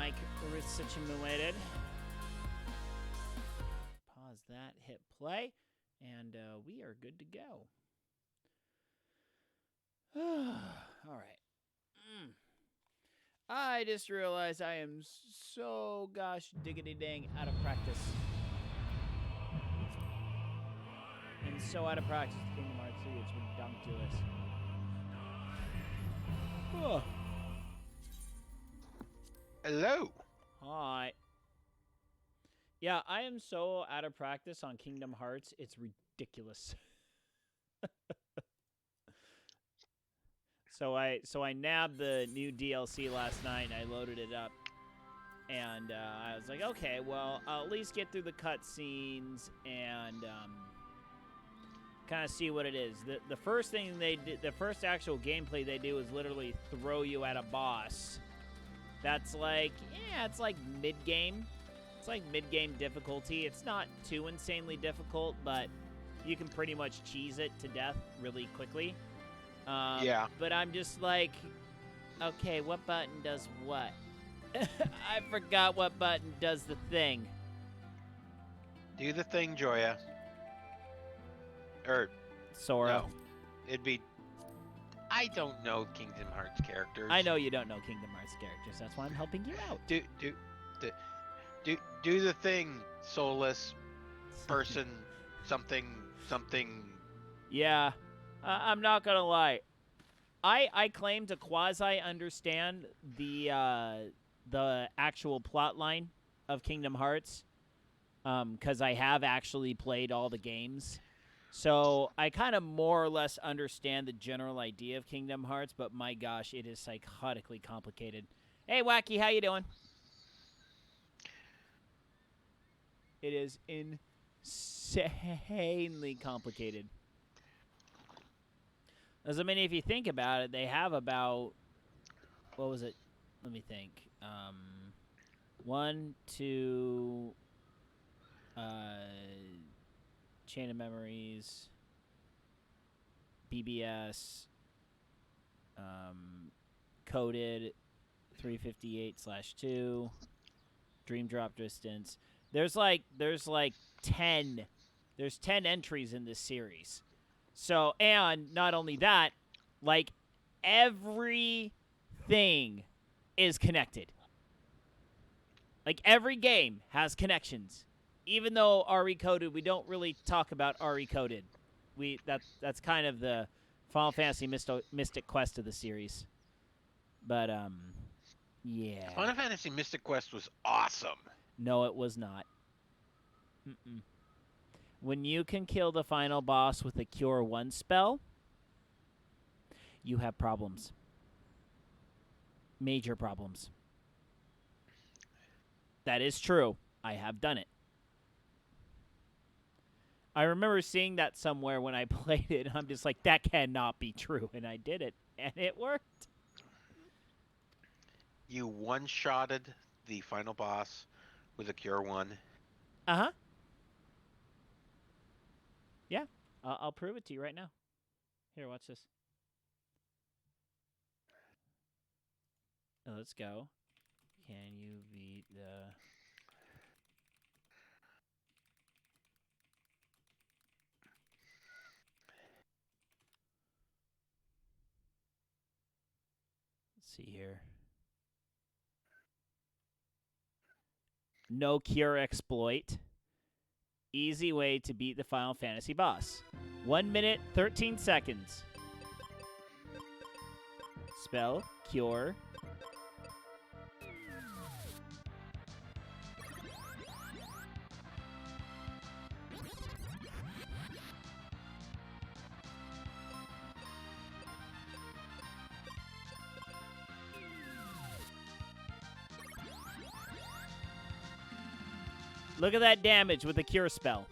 mic situated. Pause that, hit play, and we are good to go. All right. I just realized I am so gosh diggity dang out of practice. I'm so out of practice with Kingdom Hearts 3, it's ridiculous. Oh. Hello. Hi. Yeah, I am so out of practice on Kingdom Hearts, it's ridiculous. So I nabbed the new DLC last night and I loaded it up. And I was like, okay, well, I'll at least get through the cutscenes and kind of see what it is. The first thing they did, the first actual gameplay they do is literally throw you at a boss. That's like, yeah, it's like mid-game. It's like mid-game difficulty. It's not too insanely difficult, but you can pretty much cheese it to death really quickly. Yeah. But I'm just like, okay, what button does what? I forgot what button does the thing. Do the thing, Joya. Or Sora. no, it'd be. I don't know Kingdom Hearts characters. I know you don't know Kingdom Hearts characters. That's why I'm helping you out. Do the thing, soulless person, something. Yeah, I'm not gonna lie. I claim to quasi understand the actual plot line of Kingdom Hearts, because I have actually played all the games. So I kind of more or less understand the general idea of Kingdom Hearts, but my gosh, it is psychotically complicated. Hey, Wacky, how you doing? It is insanely complicated. As I mean, if you think about it, they have about, what was it? Let me think. 1, 2, Chain of Memories, BBS, Coded, 358/2, Dream Drop Distance. There's 10. There's 10 entries in this series. So, and not only that, like, everything is connected. Like, every game has connections. Even though RE Coded, we don't really talk about RE Coded. That's kind of the Final Fantasy Mystic Quest of the series. But, yeah. Final Fantasy Mystic Quest was awesome. No, it was not. When you can kill the final boss with a Cure 1 spell, you have problems. Major problems. That is true. I have done it. I remember seeing that somewhere when I played it, and I'm just like, that cannot be true, and I did it, and it worked. You one-shotted the final boss with a Cure 1. Uh-huh. Yeah, I'll prove it to you right now. Here, watch this. Let's go. Can you beat the... Let's see here. No Cure exploit. Easy way to beat the Final Fantasy boss. 1 minute, 13 seconds. Spell, Cure. Look at that damage with the Cure spell.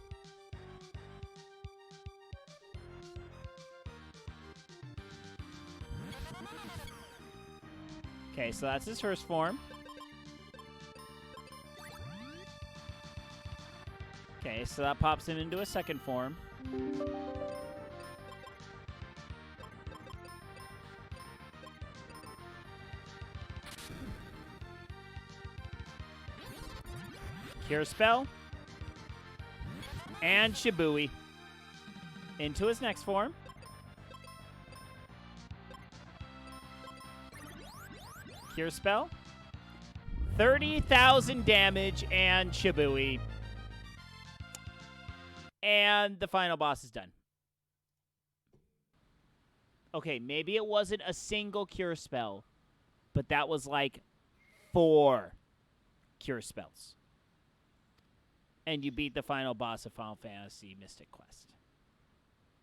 Okay, so that's his first form. Okay, so that pops him into a second form. Cure Spell. And Shibui. Into his next form. Cure Spell. 30,000 damage and Shibui. And the final boss is done. Okay, maybe it wasn't a single Cure Spell, but that was like 4 Cure Spells. And you beat the final boss of Final Fantasy Mystic Quest.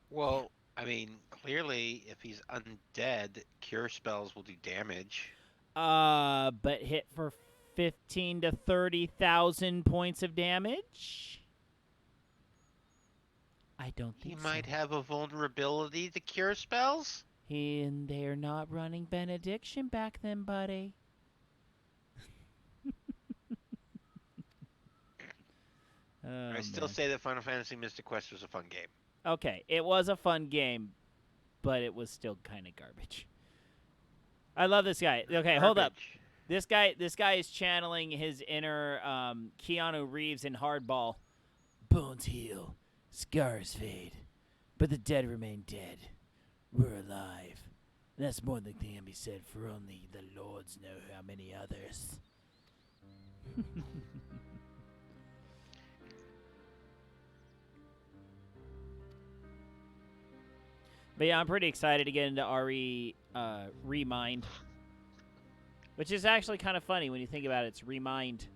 Well, I mean, clearly, if he's undead, cure spells will do damage. But hit for 15 to 30,000 points of damage? I don't think He so. might have a vulnerability to cure spells? And they're not running Benediction back then, buddy. I still say that Final Fantasy Mystic Quest was a fun game. Okay, it was a fun game, but it was still kind of garbage. I love this guy. Okay, hold up. This guy is channeling his inner Keanu Reeves in Hardball. Bones heal, scars fade, but the dead remain dead. We're alive. And that's more than can be said for only the lords know how many others. But yeah, I'm pretty excited to get into RE Remind. Which is actually kind of funny when you think about it. It's Remind.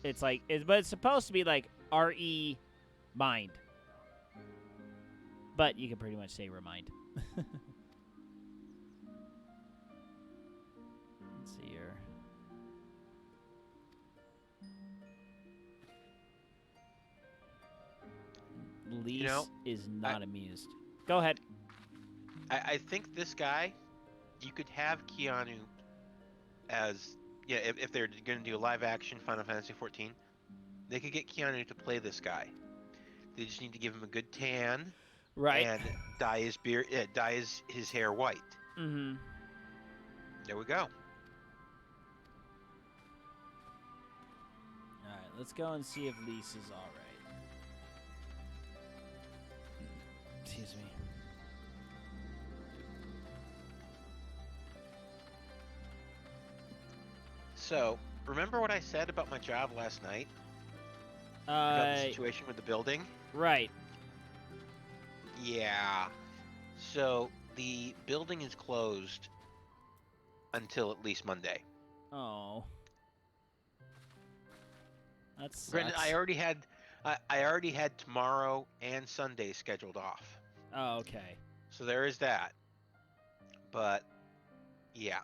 It's like, but it's supposed to be like RE Mind. But you can pretty much say Remind. Let's see here. Lise is not amused. Go ahead. I think this guy, you could have Keanu as, if they're going to do a live action Final Fantasy 14, they could get Keanu to play this guy. They just need to give him a good tan, right, and dye his beard, dye his hair white. Mm-hmm. There we go. All right, let's go and see if Lise is all right. Excuse me. So, remember what I said about my job last night? About the situation with the building? Right. Yeah. So, the building is closed until at least Monday. Oh. That sucks. Granted, I already had tomorrow and Sunday scheduled off. Oh, okay. So there is that. But, yeah.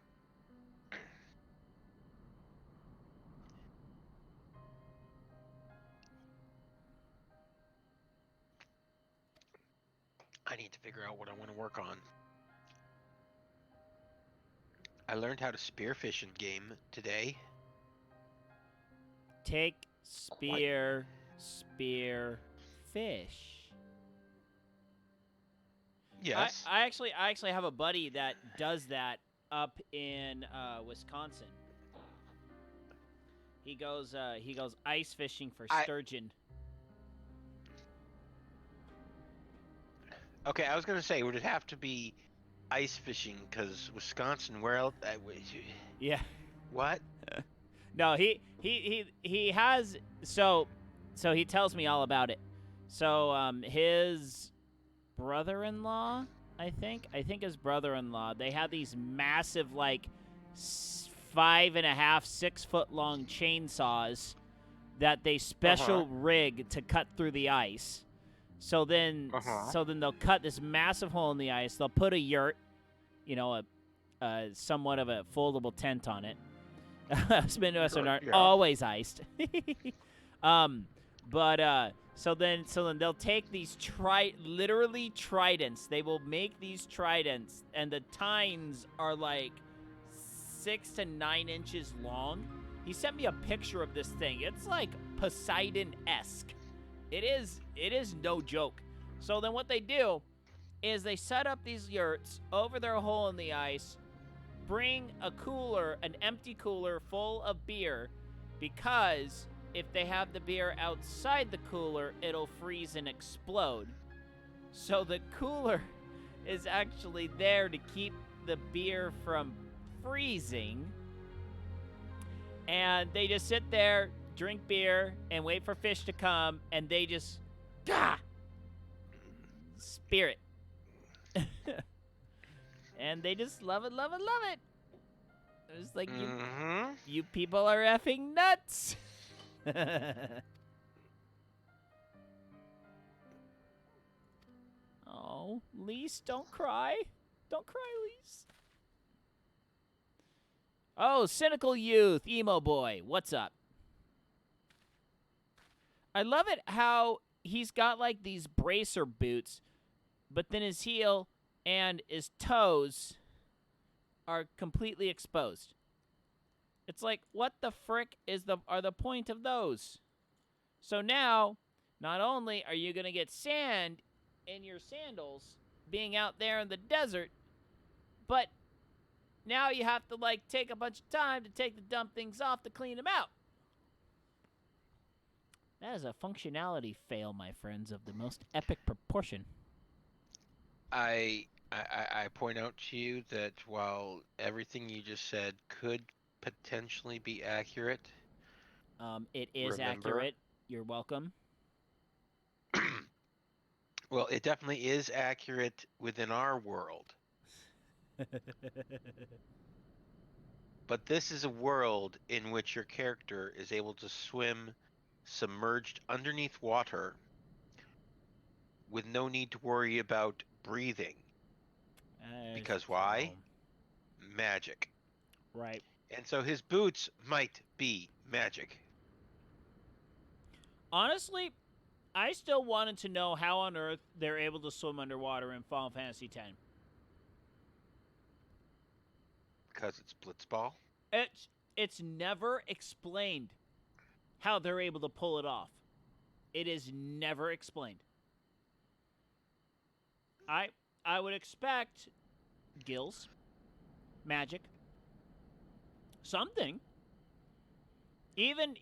I need to figure out what I want to work on. I learned how to spearfish in game today. Take spear, fish. Yes. I actually have a buddy that does that up in Wisconsin. He goes ice fishing for sturgeon. Okay, I was gonna say would it have to be ice fishing because Wisconsin? Where else? Yeah. What? No, he has so he tells me all about it. So his brother-in-law, I think his brother-in-law, they have these massive like 5.5, 6 foot long chainsaws that they special rig to cut through the ice. So then they'll cut this massive hole in the ice. They'll put a yurt, a somewhat of a foldable tent on it. Midwestern aren't always iced. So then they'll take these literally tridents. They will make these tridents, and the tines are like 6 to 9 inches long. He sent me a picture of this thing. It's like Poseidon-esque. It is no joke. So then what they do is they set up these yurts over their hole in the ice, bring an empty cooler full of beer, because if they have the beer outside the cooler, it'll freeze and explode. So the cooler is actually there to keep the beer from freezing. And they just sit there, drink beer, and wait for fish to come, and they just, spear it. And they just love it, love it, love it. It's like, you people are effing nuts. Oh, Lise, don't cry. Don't cry, Lise. Oh, cynical youth, emo boy, what's up? I love it how he's got like these bracer boots, but then his heel and his toes are completely exposed. It's like, what the frick are the point of those? So now, not only are you going to get sand in your sandals being out there in the desert, but now you have to like take a bunch of time to take the dumb things off to clean them out. That is a functionality fail, my friends, of the most epic proportion. I point out to you that while everything you just said could potentially be accurate, it is remember, accurate. You're welcome. well, it definitely is accurate within our world. But this is a world in which your character is able to swim submerged underneath water with no need to worry about breathing. Because why? Magic. Right. And so his boots might be magic. Honestly, I still wanted to know how on earth they're able to swim underwater in Final Fantasy X. Because it's Blitzball? It's never explained how they're able to pull it off. It is never explained. I would expect gills, magic, something. Even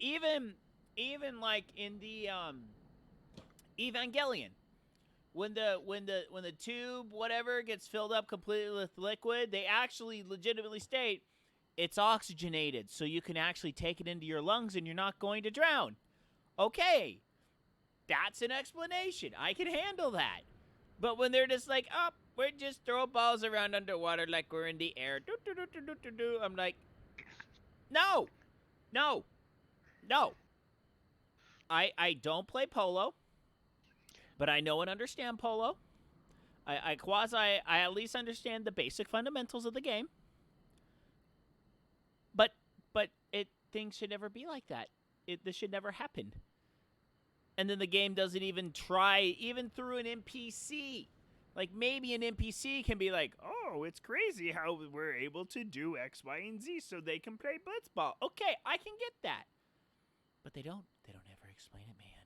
like in the Evangelion, when the tube whatever gets filled up completely with liquid, they actually legitimately state it's oxygenated, so you can actually take it into your lungs and you're not going to drown. Okay, that's an explanation. I can handle that. But when they're just like, oh, we're just throwing balls around underwater like we're in the air, I'm like, no. I don't play polo, but I know and understand polo. I at least understand the basic fundamentals of the game. But things should never be like that. This should never happen. And then the game doesn't even try, even through an NPC. Like, maybe an NPC can be like, oh, it's crazy how we're able to do X, Y, and Z so they can play Blitzball. Okay, I can get that. But they don't ever explain it, man.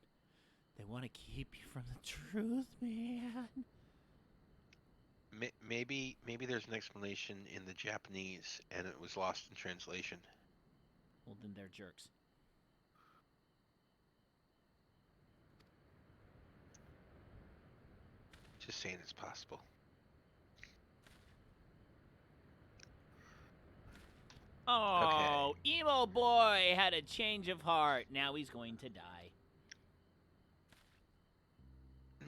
They want to keep you from the truth, man. Maybe there's an explanation in the Japanese and it was lost in translation. Well, then they're jerks. Just saying it's possible. Oh, okay. Emo boy had a change of heart. Now he's going to die.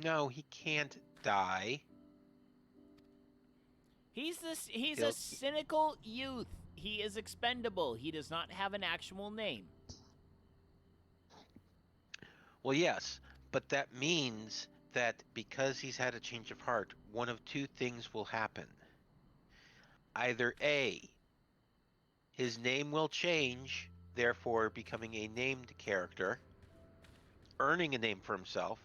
No, he can't die. He's a cynical youth. He is expendable. He does not have an actual name. Well, yes, but that means that because he's had a change of heart, one of two things will happen. Either A, his name will change, therefore becoming a named character, earning a name for himself,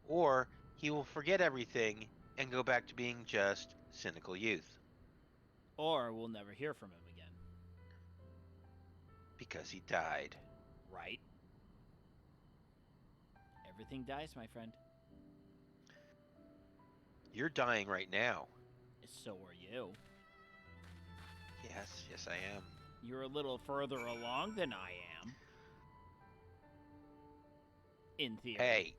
or he will forget everything and go back to being just cynical youth. Or we'll never hear from him again. Because he died. Right? Everything dies, my friend. You're dying right now. So are you. Yes, I am. You're a little further along than I am. in theory. Hey,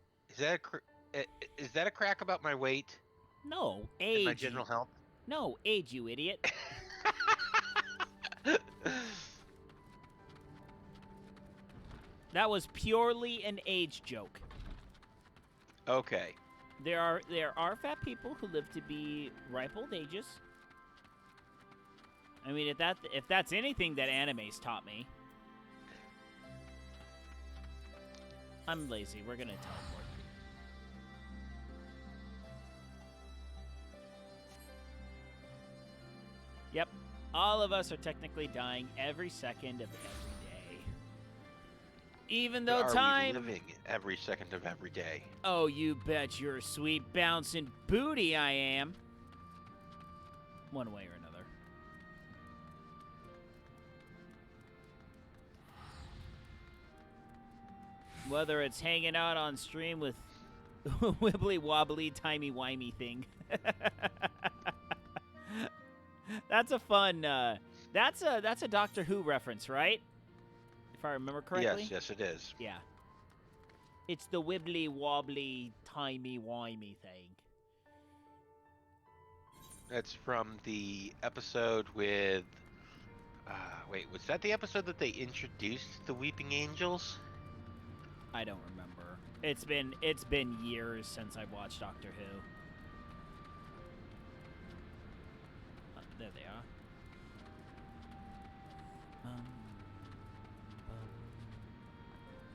is that a crack about my weight No, and my age. general health? No, age, you idiot. That was purely an age joke. Okay. There are fat people who live to be ripe old ages. I mean, if that's anything that anime's taught me. I'm lazy. We're gonna teleport. Yep. All of us are technically dying every second of every day. Even though we living every second of every day? Oh, you bet your sweet bouncing booty I am. One way or another. Whether it's hanging out on stream with wibbly wobbly timey wimey thing. That's a fun that's a Doctor Who reference, right? If I remember correctly. Yes, it is. Yeah. It's the wibbly wobbly timey wimey thing. That's from the episode with wait, was that the episode that they introduced the Weeping Angels? I don't remember. It's been years since I've watched Doctor Who. There they are.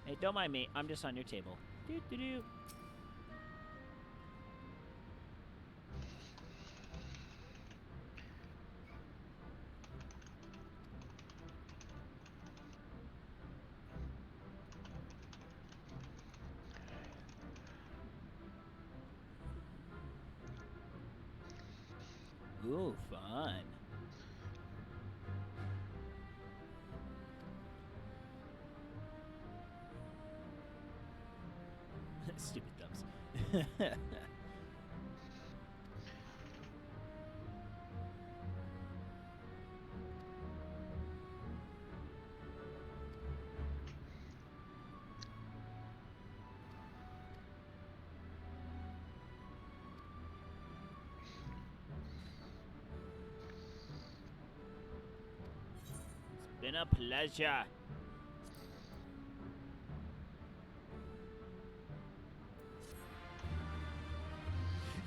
Hey, don't mind me. I'm just on your table. Doo doo doo. Ooh, fun. Stupid thumbs. It's been a pleasure.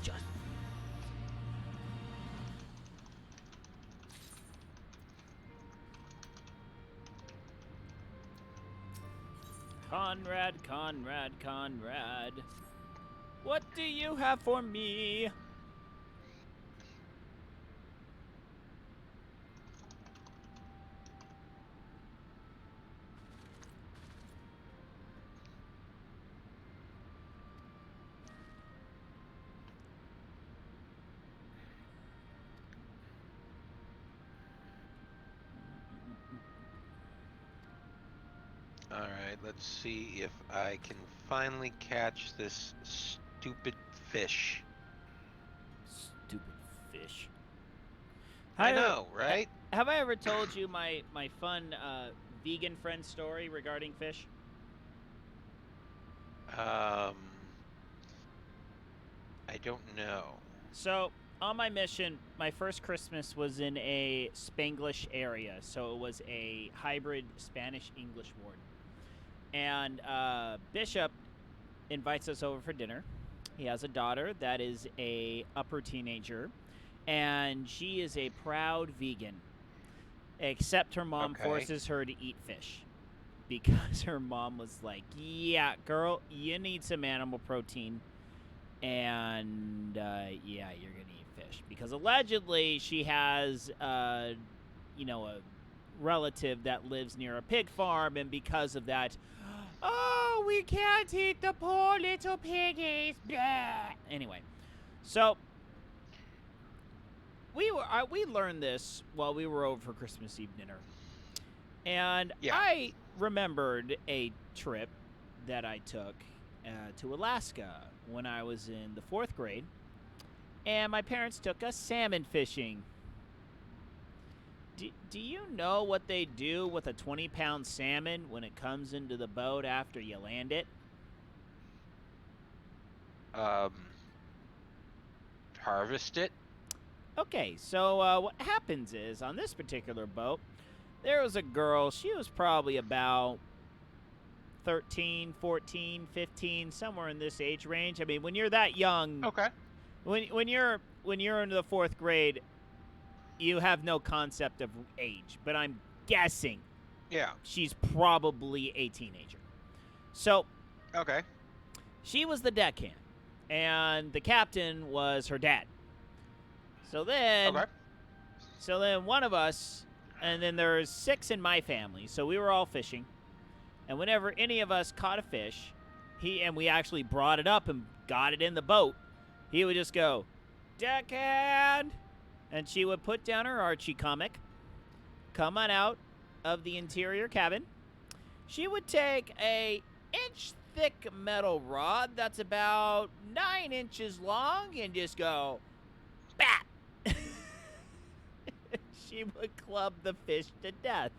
Just Conrad, Conrad, Conrad. What do you have for me? Alright, let's see if I can finally catch this stupid fish. Stupid fish. I know, right? Have I ever told you my fun vegan friend story regarding fish? I don't know. So, on my mission, my first Christmas was in a Spanglish area. So, it was a hybrid Spanish-English ward. And Bishop invites us over for dinner. He has a daughter that is a upper teenager. And she is a proud vegan. Except her mom forces her to eat fish. Because her mom was like, yeah, girl, you need some animal protein. And, yeah, you're going to eat fish. Because allegedly she has, a relative that lives near a pig farm. And because of that, oh, we can't eat the poor little piggies. Blah. Anyway, so we learned this while we were over for Christmas Eve dinner. And yeah. I remembered a trip that I took to Alaska when I was in the 4th grade. And my parents took us salmon fishing. Do you know what they do with a 20-pound salmon when it comes into the boat after you land it? Um, harvest it. Okay, so what happens is on this particular boat, there was a girl. She was probably about 13, 14, 15, somewhere in this age range. I mean, when you're that young, Okay. when you're in the 4th grade, you have no concept of age. But I'm guessing Yeah. she's probably a teenager. So Okay. she was the deckhand, and the captain was her dad. So then, Okay. one of us, and then there's 6 in my family, so we were all fishing. And whenever any of us caught a fish, we actually brought it up and got it in the boat, he would just go, "Deckhand!" And she would put down her Archie comic, come on out of the interior cabin. She would take a inch-thick metal rod that's about 9 inches long and just go, "Bat!" She would club the fish to death.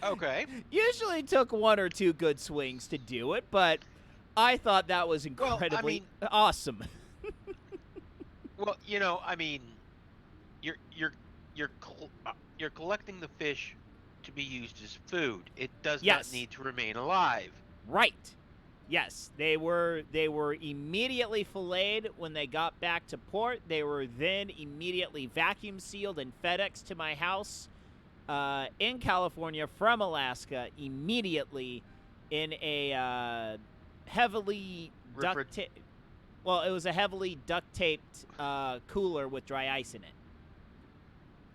Okay. Usually took 1 or 2 good swings to do it, but I thought that was incredibly awesome. Well, I mean, you're collecting the fish to be used as food. It does Yes. not need to remain alive. Right. Yes, they were immediately filleted when they got back to port. They were then immediately vacuum sealed and FedExed to my house in California from Alaska immediately in a heavily duct tape. Well, it was a heavily duct taped cooler with dry ice in it.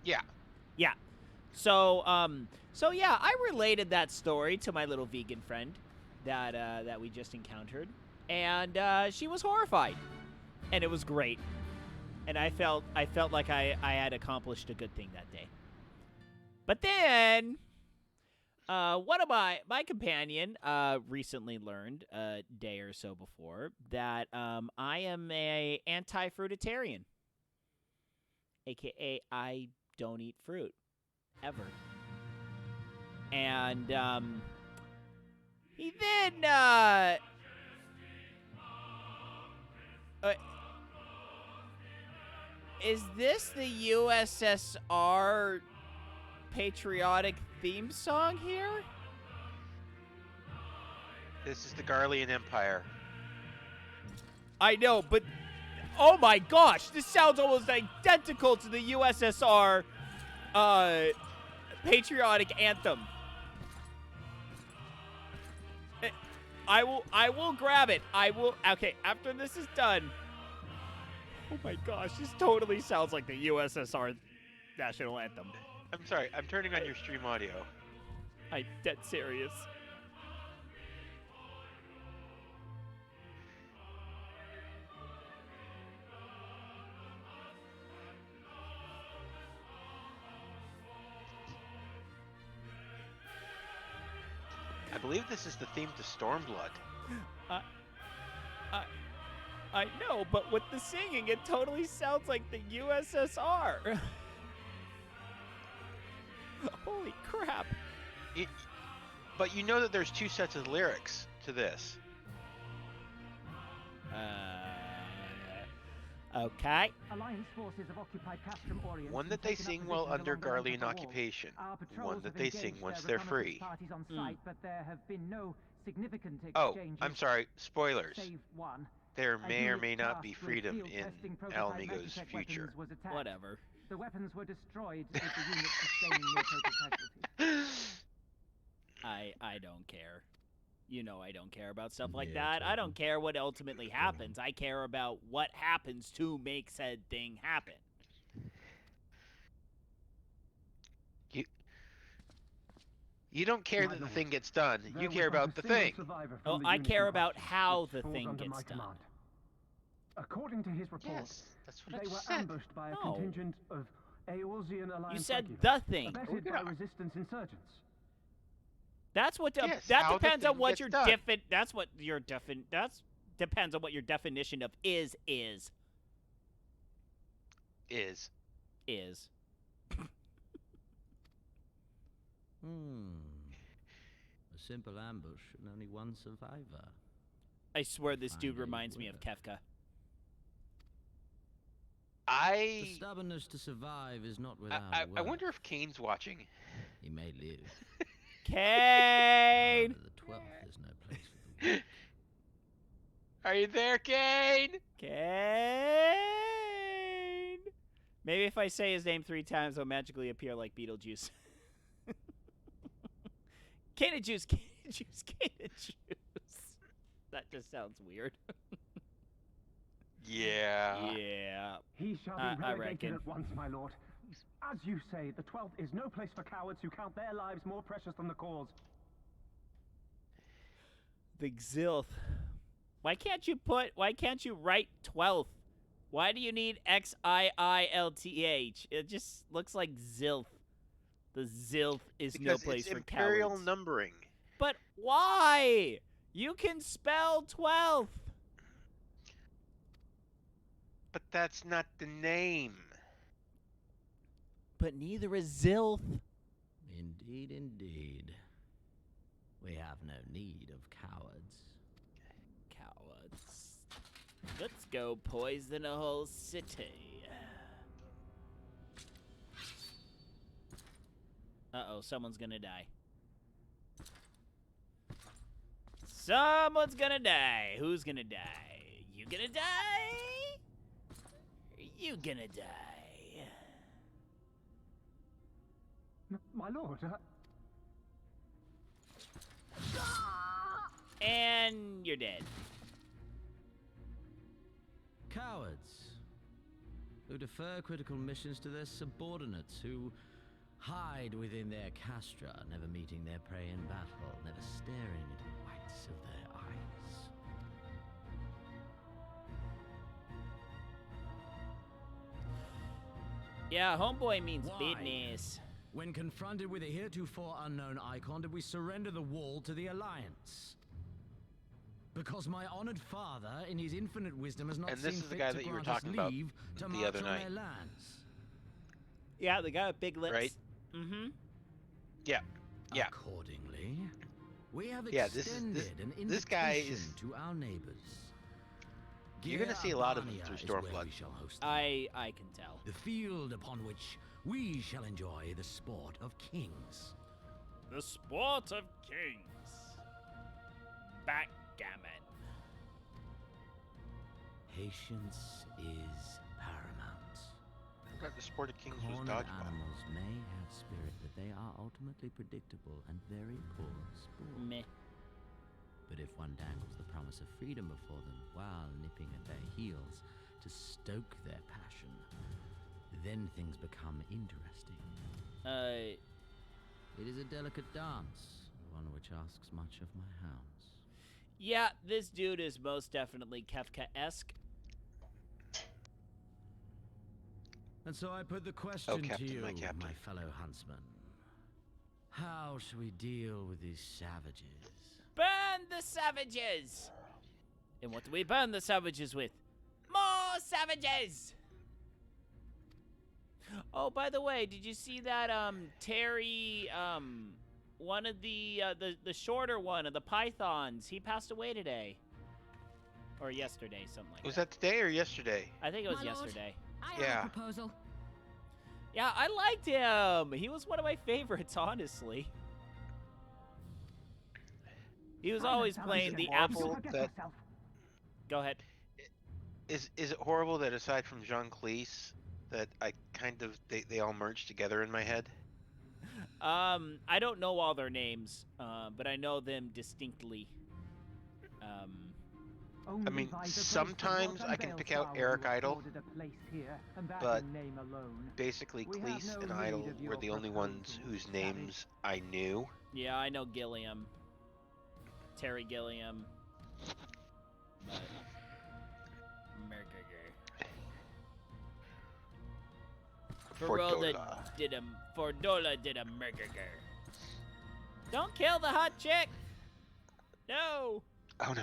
Yeah. Yeah. So yeah, I related that story to my little vegan friend that we just encountered, and she was horrified, and it was great, and I felt like I had accomplished a good thing that day. But then, one of my companion recently learned a day or so before that I am a anti-fruitarian, aka I don't eat fruit ever. And he then is this the USSR patriotic theme song here? This is the Garlean Empire. I know, but oh my gosh, this sounds almost identical to the USSR patriotic anthem. I will grab it. Okay, after this is done. Oh my gosh, this totally sounds like the USSR national anthem. I'm sorry, I'm turning on your stream audio. I'm dead serious. I believe this is the theme to Stormblood. I know, but with the singing, it totally sounds like the USSR. Holy crap. But you know that there's 2 sets of lyrics to this. Okay. Alliance forces have occupied Castrum Orient. One that they sing while under Garlean occupation. One that they sing once they're free. On site, but there have been no significant Oh, exchanges. I'm sorry, spoilers. Save one. There may or may not be freedom in Alamigo's future. Whatever. The weapons were destroyed with the unit sustaining no total casualties. I don't care. You know I don't care about stuff like that. I don't care what ultimately happens. I care about what happens to make said thing happen. You don't care that the thing gets done. You care about the thing. Oh, I care about how the thing gets done. According to his report, Yes, that's what I they were just said. ambushed by a contingent of Eorzean Alliance You said regulars, the thing. abetted by resistance insurgents. That's what Yes, that how the depends on thing what gets your done. depends on what your definition of is. Is. A simple ambush and only one survivor. I swear this dude Find a reminds me of winner. Kefka. The I stubbornness to survive is not without I worth. wonder if Kane's watching. He may live. Kane! However, the 12th is no place for the weak. Are you there, Kane? Kane! Maybe if I say his name 3 times, he'll magically appear like Beetlejuice. Cane of juice, cane of juice, cane of juice. That just sounds weird. Yeah. Yeah. He shall I be relegated reckon. at once, my lord. As you say, the 12th is no place for cowards who count their lives more precious than the cause. The Xilth. Why can't you write 12th? Why do you need Xilth? It just looks like Zilth. The Zilth is Because no place it's for imperial cowards. numbering. But why? You can spell 12th. But that's not the name. But neither is Zilth. Indeed, indeed. We have no need of cowards. Cowards. Let's go poison a whole city. Uh-oh, someone's gonna die. Someone's gonna die. Who's gonna die? You gonna die? You gonna die? My lord, And you're dead. Cowards who defer critical missions to their subordinates, who hide within their castra, never meeting their prey in battle, never staring into the whites of their eyes. Yeah, homeboy means Why? business. When confronted with a heretofore unknown icon, did we surrender the wall to the Alliance? Because my honored father, in his infinite wisdom, has not And this seen is the fit guy to that you were grant us talking about leave to the march other on night. their lands. Yeah, the guy with big lips. Right. Mm-hmm. Yeah. Yeah. Accordingly, we have Yeah, this is- extended this- an invitation this guy is- to our neighbors. You're gonna see a lot of them Gear through Albania is where Stormblood. we shall host them. I can tell. The field upon which we shall enjoy the sport of kings. The sport of kings. Backgammon. Patience is paramount. I thought the Sport of Kings was Cornered dodgeball. animals may have spirit, but they are ultimately predictable and very poor sport. Meh. But if one dangles the promise of freedom before them while nipping at their heels to stoke their passion, then things become interesting. It is a delicate dance, one which asks much of my hounds. Yeah, this dude is most definitely Kefka-esque. And so I put the question to Captain, you, my captain. my fellow huntsman. How shall we deal with these savages? Burn the savages! And what do we burn the savages with? More savages! Oh, by the way, did you see that, Terry, one of the shorter one of the pythons, he passed away today. Or yesterday, something like Was that. that today or yesterday? I think it was My lord. yesterday. I Yeah. have a proposal. Yeah, I liked him. He was one of my favorites, honestly. He was always playing the horrible absolute... that- Go ahead. Is it horrible that aside from Jean Cleese, that I kind of they all merged together in my head? I don't know all their names, but I know them distinctly. only I mean, by the grace of sometimes God I and can Bale's pick out power Eric you Idle, afforded a place here, and that but in name alone. Basically, We have Cleese no and need Idle of were your the only ones proposals, whose savage. names I knew. Yeah, I know Gilliam. Terry Gilliam. But... Fordola did a murder. Don't kill the hot chick! No! Oh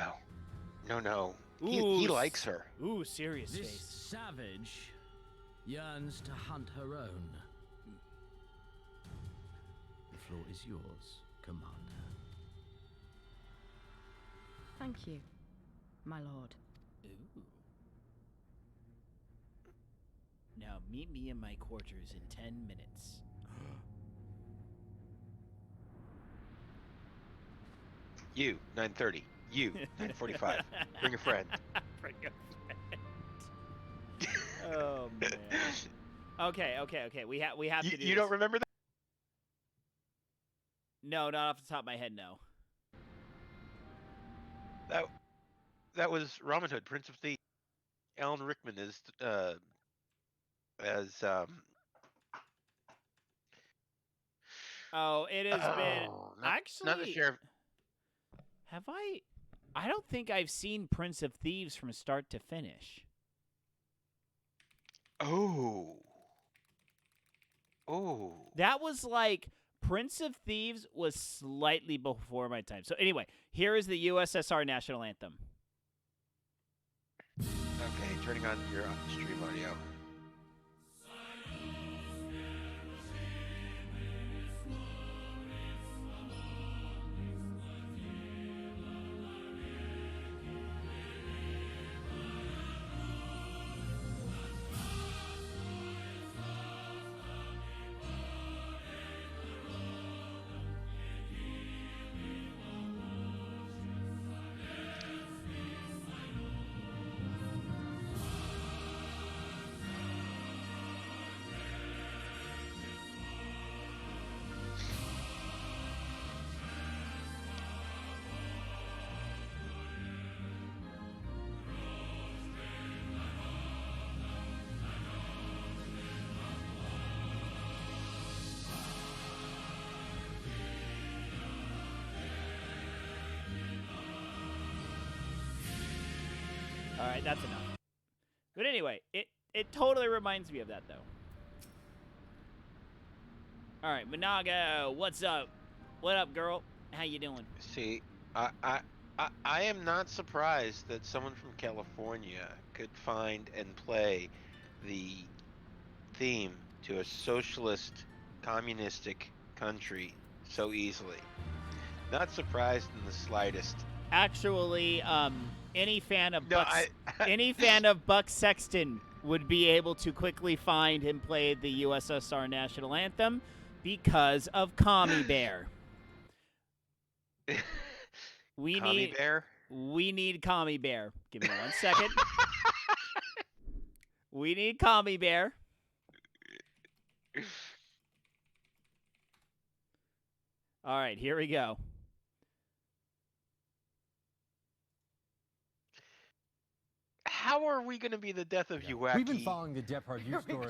no, no. He Ooh, likes her. Ooh, serious This face. savage yearns to hunt her own. The floor is yours, Commander. Thank you. my lord. Ooh. Now meet me in my quarters in 10 minutes. You, 9:30. You, 9:45. Bring a friend. Bring a friend. Oh man. Okay. We have to do. You this. don't remember that? No, not off the top of my head. No. That was Robin Hood, Prince of Thieves. Alan Rickman is as Oh, it has been actually. not the sheriff. Have I? I don't think I've seen Prince of Thieves from start to finish. Oh. That was like Prince of Thieves was slightly before my time. So anyway, here is the USSR national anthem. Okay, turning on your stream audio. All right, that's enough. But anyway, it totally reminds me of that though. All right, Managa, what's up? What up, girl? How you doing? See, I am not surprised that someone from California could find and play the theme to a socialist, communistic country so easily. Not surprised in the slightest. Actually, any fan of No, Buck, any fan of Buck Sexton would be able to quickly find and play the USSR national anthem because of Commie Bear. We Commie Bear? We need Commie Bear. Give me 1 second. We need Commie Bear. All right, here we go. How are we going to be the death of Uwaki? We've been following the Depardieu story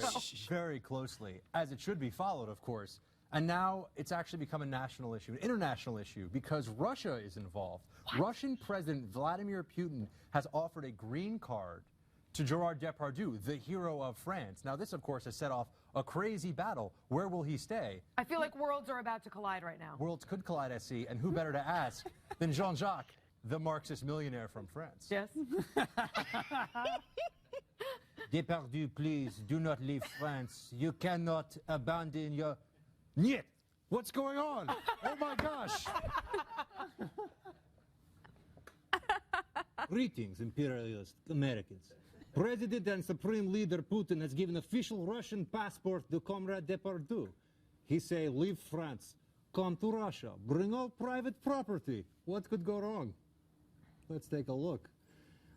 very closely, as it should be followed, of course. And now it's actually become a national issue, an international issue, because Russia is involved. Russian President Vladimir Putin has offered a green card to Gerard Depardieu, the hero of France. Now, this, of course, has set off a crazy battle. Where will he stay? I feel like worlds are about to collide right now. Worlds could collide, SC, and who better to ask than Jean-Jacques, the Marxist millionaire from France. Yes. Depardieu, please, do not leave France. You cannot abandon your... Niet! What's going on? Oh my gosh! Greetings, imperialist Americans. President and Supreme Leader Putin has given official Russian passport to Comrade Depardieu. He say, leave France, come to Russia, bring all private property. What could go wrong? Let's take a look.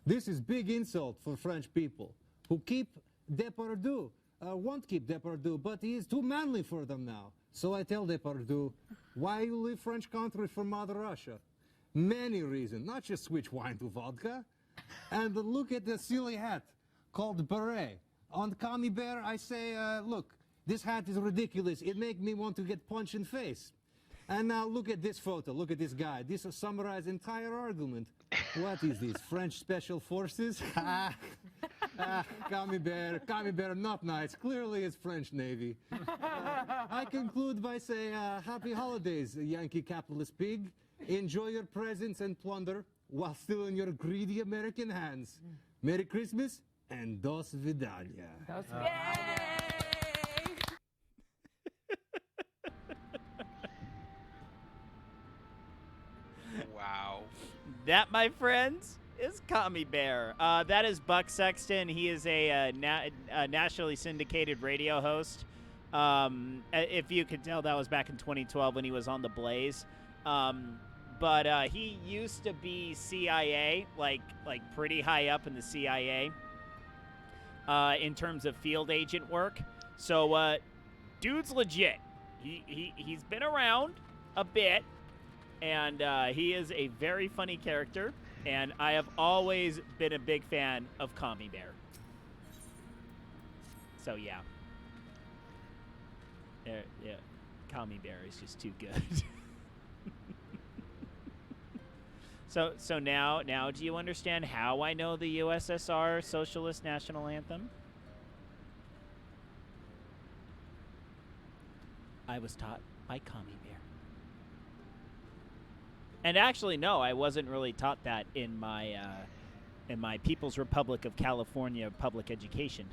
This is big insult for French people who keep Depardieu, won't keep Depardieu, but he is too manly for them now. So I tell Depardieu, why you leave French country for Mother Russia? Many reasons, not just switch wine to vodka. And look at the silly hat called beret. On Commie Bear, I say, look, this hat is ridiculous. It make me want to get punched in face. And now look at this photo. Look at this guy. This will summarize entire argument. What is this? French Special Forces? Commie Bear, not nice. Clearly it's French Navy. I conclude by saying, happy holidays, Yankee capitalist pig. Enjoy your presents and plunder while still in your greedy American hands. Merry Christmas and dos vidania. Wow. That, my friends, is Commie Bear? That is Buck Sexton. He is a nationally syndicated radio host. If you could tell, that was back in 2012 when he was on The Blaze. But he used to be CIA, like pretty high up in the CIA, in terms of field agent work. So, dude's legit. He's been around a bit, and he is a very funny character. And I have always been a big fan of Commie Bear. So yeah, Commie Bear is just too good. So now do you understand how I know the USSR Socialist National Anthem? I was taught by Commie Bear. And actually, no, I wasn't really taught that in my People's Republic of California public education.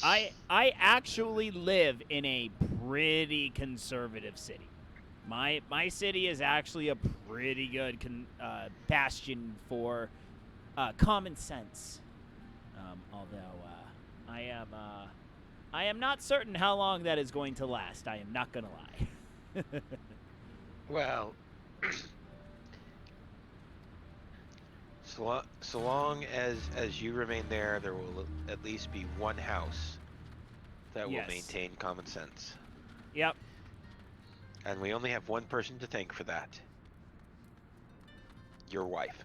I actually live in a pretty conservative city. My city is actually a pretty good bastion for common sense. Although I am not certain how long that is going to last. I am not gonna lie. Well, so long as you remain there, there will at least be one house that will maintain common sense. Yep. And we only have one person to thank for that. Your wife.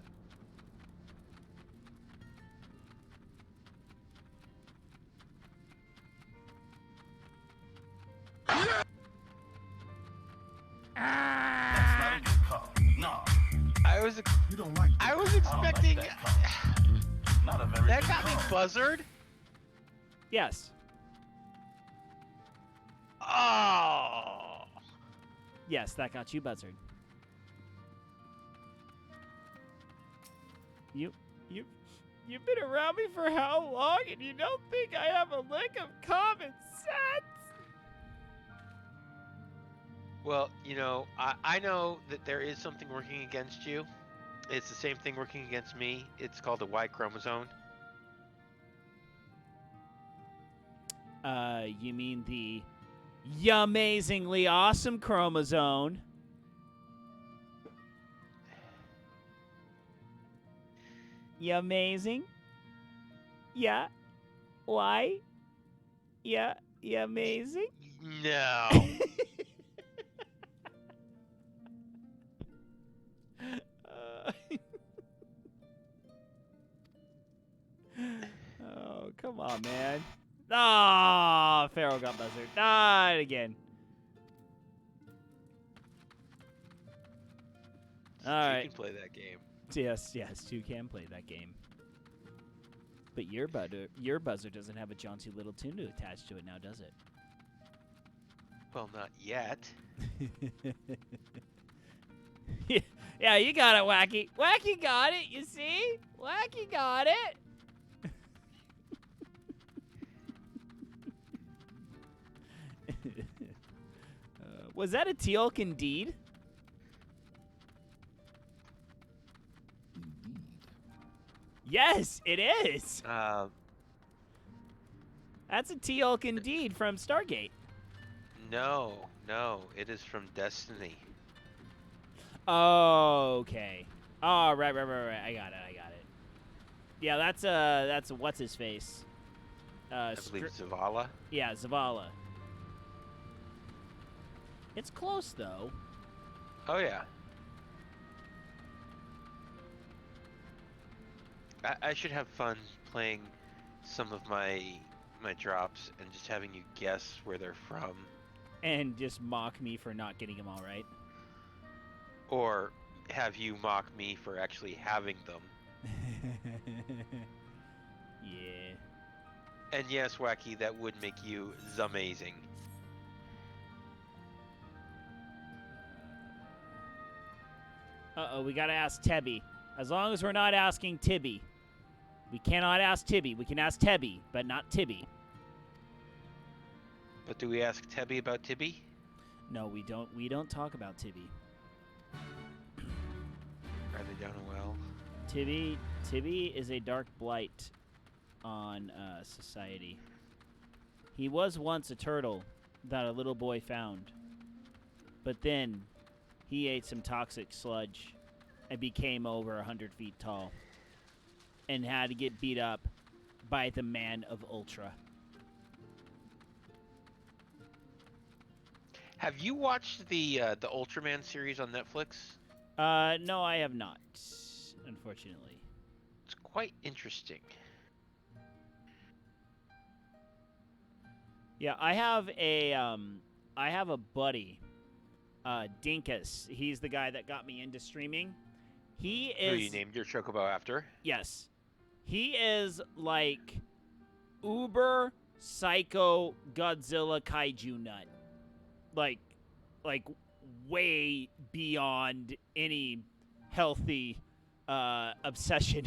I was expecting. That got me buzzard. Yes. Oh. Yes, that got you buzzard. You've been around me for how long, and you don't think I have a lick of common sense? Well, you know, I know that there is something working against you. It's the same thing working against me. It's called the Y chromosome. You mean the amazingly awesome chromosome? You amazing? Yeah. Why? Yeah. You amazing? No. Oh, come on, man. Ah, Pharaoh got buzzard. Not again. All right. You can play that game. Yes, you can play that game. But your buzzer doesn't have a jaunty little tune to attach to it now, does it? Well, not yet. Yeah, you got it, Wacky. Wacky got it, you see? Wacky got it. Was that a Teal'c indeed? Yes, it is. That's a Teal'c indeed from Stargate. No, it is from Destiny. Oh, okay. Oh, right. I got it. Yeah, that's what's his face. I believe Zavala. Yeah, Zavala. It's close though. Oh yeah. I should have fun playing some of my drops and just having you guess where they're from. And just mock me for not getting them all right. Or have you mock me for actually having them. Yeah. And yes, Wacky, that would make you zamazing. Uh-oh, we gotta ask Tebby. As long as we're not asking Tibby. We cannot ask Tibby. We can ask Tebby, but not Tibby. But do we ask Tebby about Tibby? No, we don't. We don't talk about Tibby. Are they down a well. Tibby is a dark blight on society. He was once a turtle that a little boy found, but then he ate some toxic sludge and became over 100 feet tall and had to get beat up by the man of Ultra. Have you watched the Ultraman series on Netflix? No, I have not, unfortunately. It's quite interesting. Yeah, I have a buddy, Dinkus. He's the guy that got me into streaming. He is. Who you named your chocobo after? Yes, he is like uber psycho Godzilla kaiju nut, like way beyond any healthy obsession.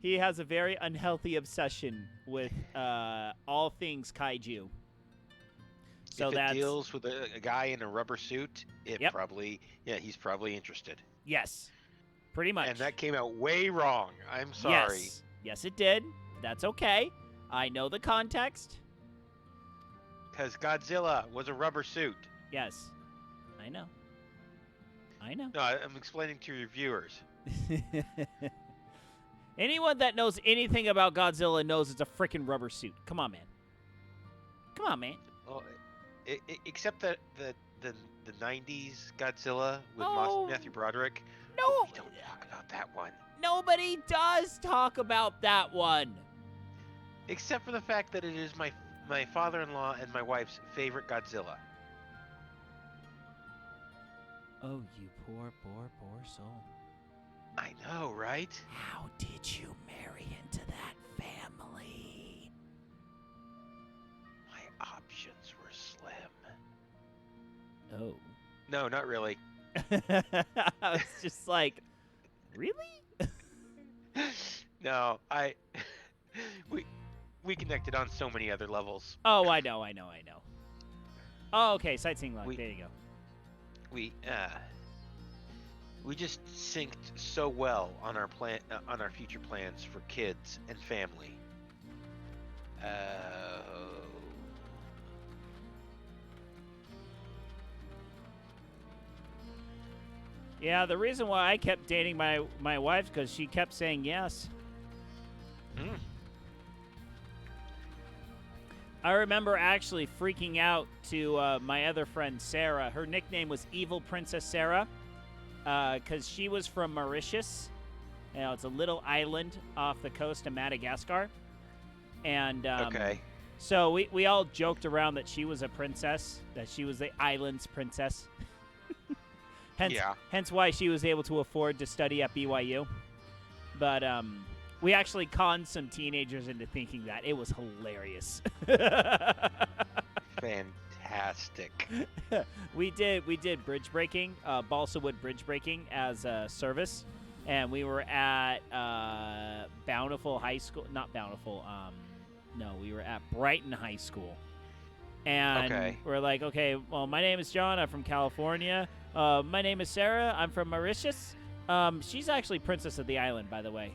He has a very unhealthy obsession with all things kaiju. So if it that's deals with a guy in a rubber suit, he's probably interested. Yes, pretty much. And that came out way wrong. I'm sorry. Yes, it did. That's okay. I know the context. Because Godzilla was a rubber suit. Yes, I know. No, I'm explaining to your viewers. Anyone that knows anything about Godzilla knows it's a freaking rubber suit. Come on, man. Well, except that the 90s Godzilla with Matthew Broderick. No. We don't talk about that one. Nobody does talk about that one. Except for the fact that it is my father-in-law and my wife's favorite Godzilla. Oh, you poor soul. I know, right? How did you marry into that family? My options were slim. Oh. No, not really. I was just like, really? No, we connected on so many other levels. Oh, I know. Oh, okay, sightseeing log. There you go. We just synced so well on our on our future plans for kids and family. Yeah, the reason why I kept dating my wife is because she kept saying yes. I remember actually freaking out to my other friend Sarah. Her nickname was Evil Princess Sarah because she was from Mauritius. You know, it's a little island off the coast of Madagascar. And so we all joked around that she was a princess, that she was the island's princess. Hence why she was able to afford to study at BYU. But we actually conned some teenagers into thinking that. It was hilarious. Fantastic. We did bridge breaking, balsa wood bridge breaking as a service, and we were at Bountiful High School. Not Bountiful. No, we were at Brighton High School. And we're like, okay, well, my name is John. I'm from California. My name is Sarah. I'm from Mauritius. She's actually princess of the island, by the way.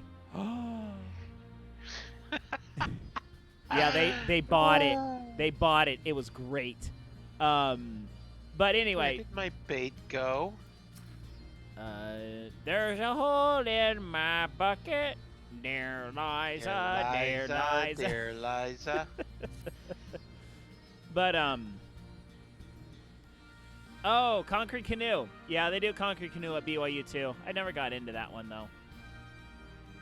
Yeah, they bought it. They bought it. It was great. But anyway. Where did my bait go? There's a hole in my bucket. There Liza, there Liza. There Liza. But, oh, Concrete Canoe. Yeah, they do Concrete Canoe at BYU, too. I never got into that one, though.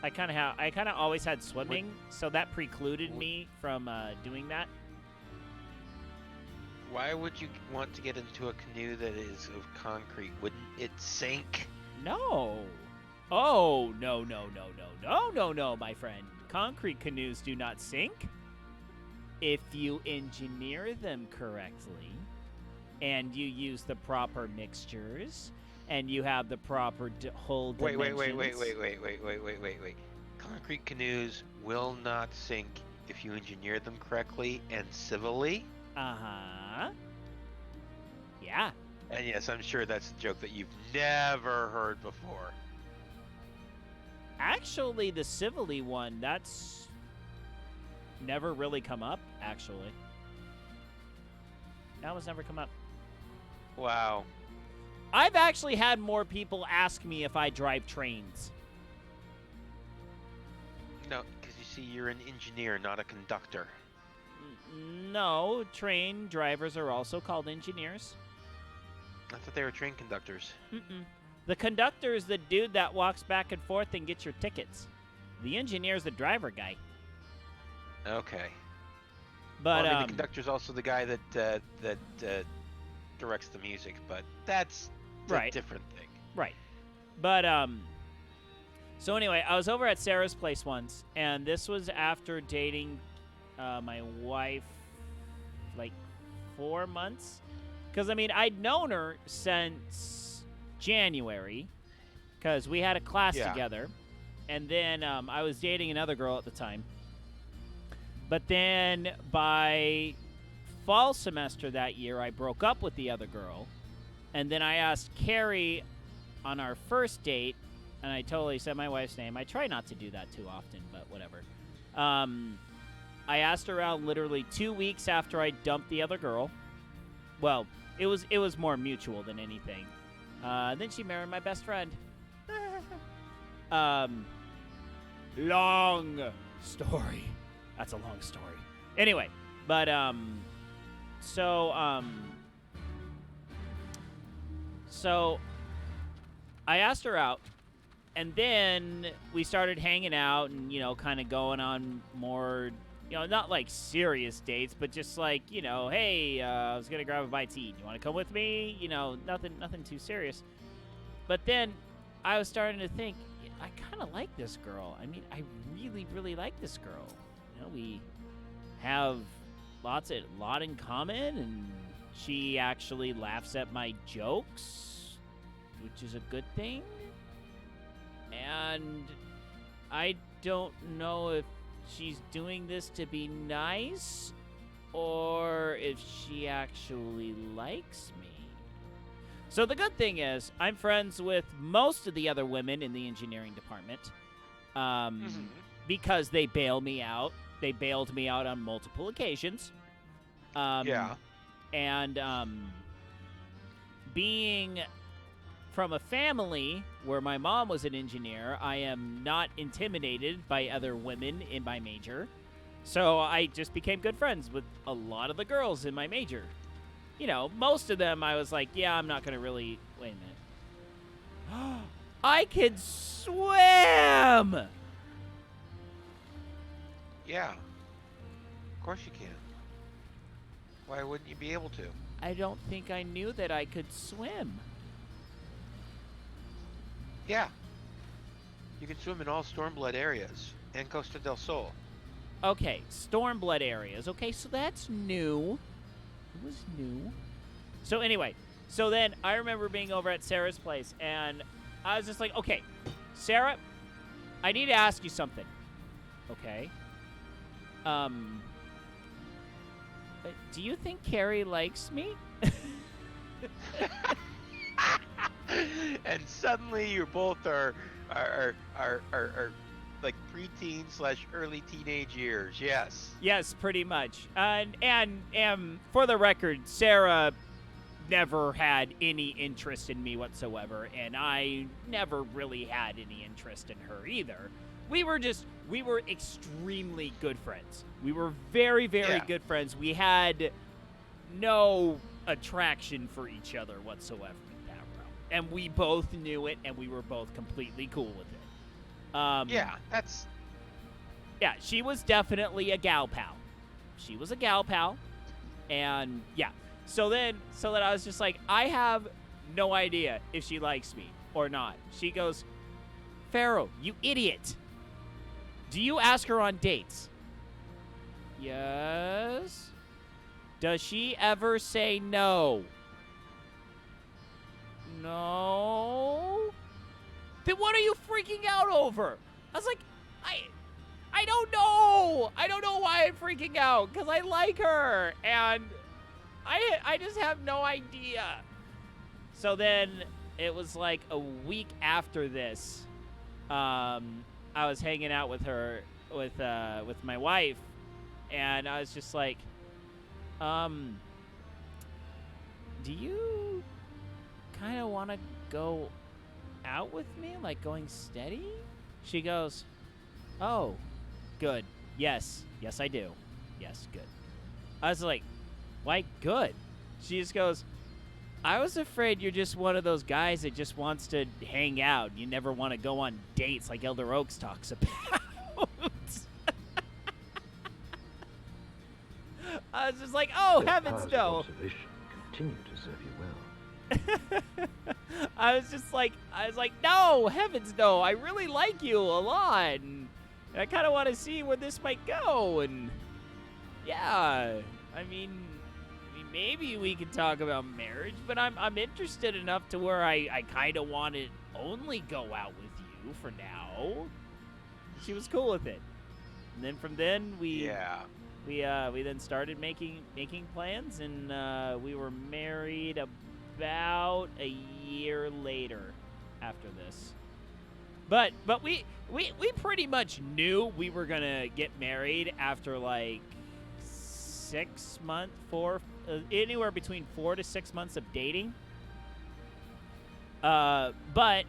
I kind of always had swimming, so that precluded me from doing that. Why would you want to get into a canoe that is of concrete? Wouldn't it sink? No. Oh, no, my friend. Concrete canoes do not sink. If you engineer them correctly, and you use the proper mixtures, and you have the proper hull dimensions. Wait. Concrete canoes will not sink if you engineer them correctly and civilly. Uh-huh. Yeah. And yes, I'm sure that's a joke that you've never heard before. Actually, the civilly one, that's never really come up, actually. That one's never come up. Wow. I've actually had more people ask me if I drive trains. No, because you see, you're an engineer, not a conductor. No, train drivers are also called engineers. I thought they were train conductors. Mm-mm. The conductor is the dude that walks back and forth and gets your tickets. The engineer is the driver guy. Okay. But well, I mean, the conductor's also the guy that directs the music, but that's a different thing. Right. But so anyway, I was over at Sarah's place once, and this was after dating my wife like 4 months. Because, I mean, I'd known her since January because we had a class together. And then I was dating another girl at the time. But then by fall semester that year, I broke up with the other girl. And then I asked Carrie on our first date, and I totally said my wife's name. I try not to do that too often, but whatever. I asked her out literally 2 weeks after I dumped the other girl. Well, it was more mutual than anything. Then she married my best friend. Long story. That's a long story. Anyway, but so I asked her out, and then we started hanging out and, kind of going on more, not like serious dates, but just like, hey, I was going to grab a bite to eat. You want to come with me? Nothing too serious. But then I was starting to think, I kind of like this girl. I mean, I really, really like this girl. We have lot in common, and she actually laughs at my jokes, which is a good thing. And I don't know if she's doing this to be nice or if she actually likes me. So the good thing is I'm friends with most of the other women in the engineering department because they bail me out. They bailed me out on multiple occasions. And being from a family where my mom was an engineer, I am not intimidated by other women in my major. So I just became good friends with a lot of the girls in my major. Most of them I was like, yeah, I'm not going to really... Wait a minute. I can swim! Yeah. Of course you can. Why wouldn't you be able to? I don't think I knew that I could swim. Yeah. You can swim in all Stormblood areas and Costa del Sol. Okay, Stormblood areas. Okay, so that's new. It was new. So anyway, so then I remember being over at Sarah's place, and I was just like, okay, Sarah, I need to ask you something. Okay? Do you think Carrie likes me? And suddenly you both are like preteen / early teenage years. Yes. Yes, pretty much. And for the record, Sarah never had any interest in me whatsoever, and I never really had any interest in her either. We were extremely good friends. We were very, very good friends. We had no attraction for each other whatsoever in that realm. And we both knew it, and we were both completely cool with it. Yeah, she was definitely a gal pal. She was a gal pal. And, yeah. So then I was just like, I have no idea if she likes me or not. She goes, Pharaoh, you idiot. Do you ask her on dates? Yes. Does she ever say no? No. Then what are you freaking out over? I was like, I don't know. I don't know why I'm freaking out, because I like her, and I just have no idea. So then it was like a week after this. I was hanging out with her, with my wife, and I was just like, do you kind of want to go out with me, like going steady? She goes, oh, good. Yes, I do. Yes, good. I was like, why good? She just goes, I was afraid you're just one of those guys that just wants to hang out. You never want to go on dates like Elder Oaks talks about. I was just like, oh, heavens no. Continue to serve you well. I was like, no, heavens no. I really like you a lot, and I kind of want to see where this might go. And yeah, I mean, maybe we could talk about marriage, but I'm interested enough to where I kind of want to only go out with you for now. She was cool with it, and then from then we then started making plans, and we were married about a year later after this. But we pretty much knew we were gonna get married after like 6 months, anywhere between 4 to 6 months of dating. But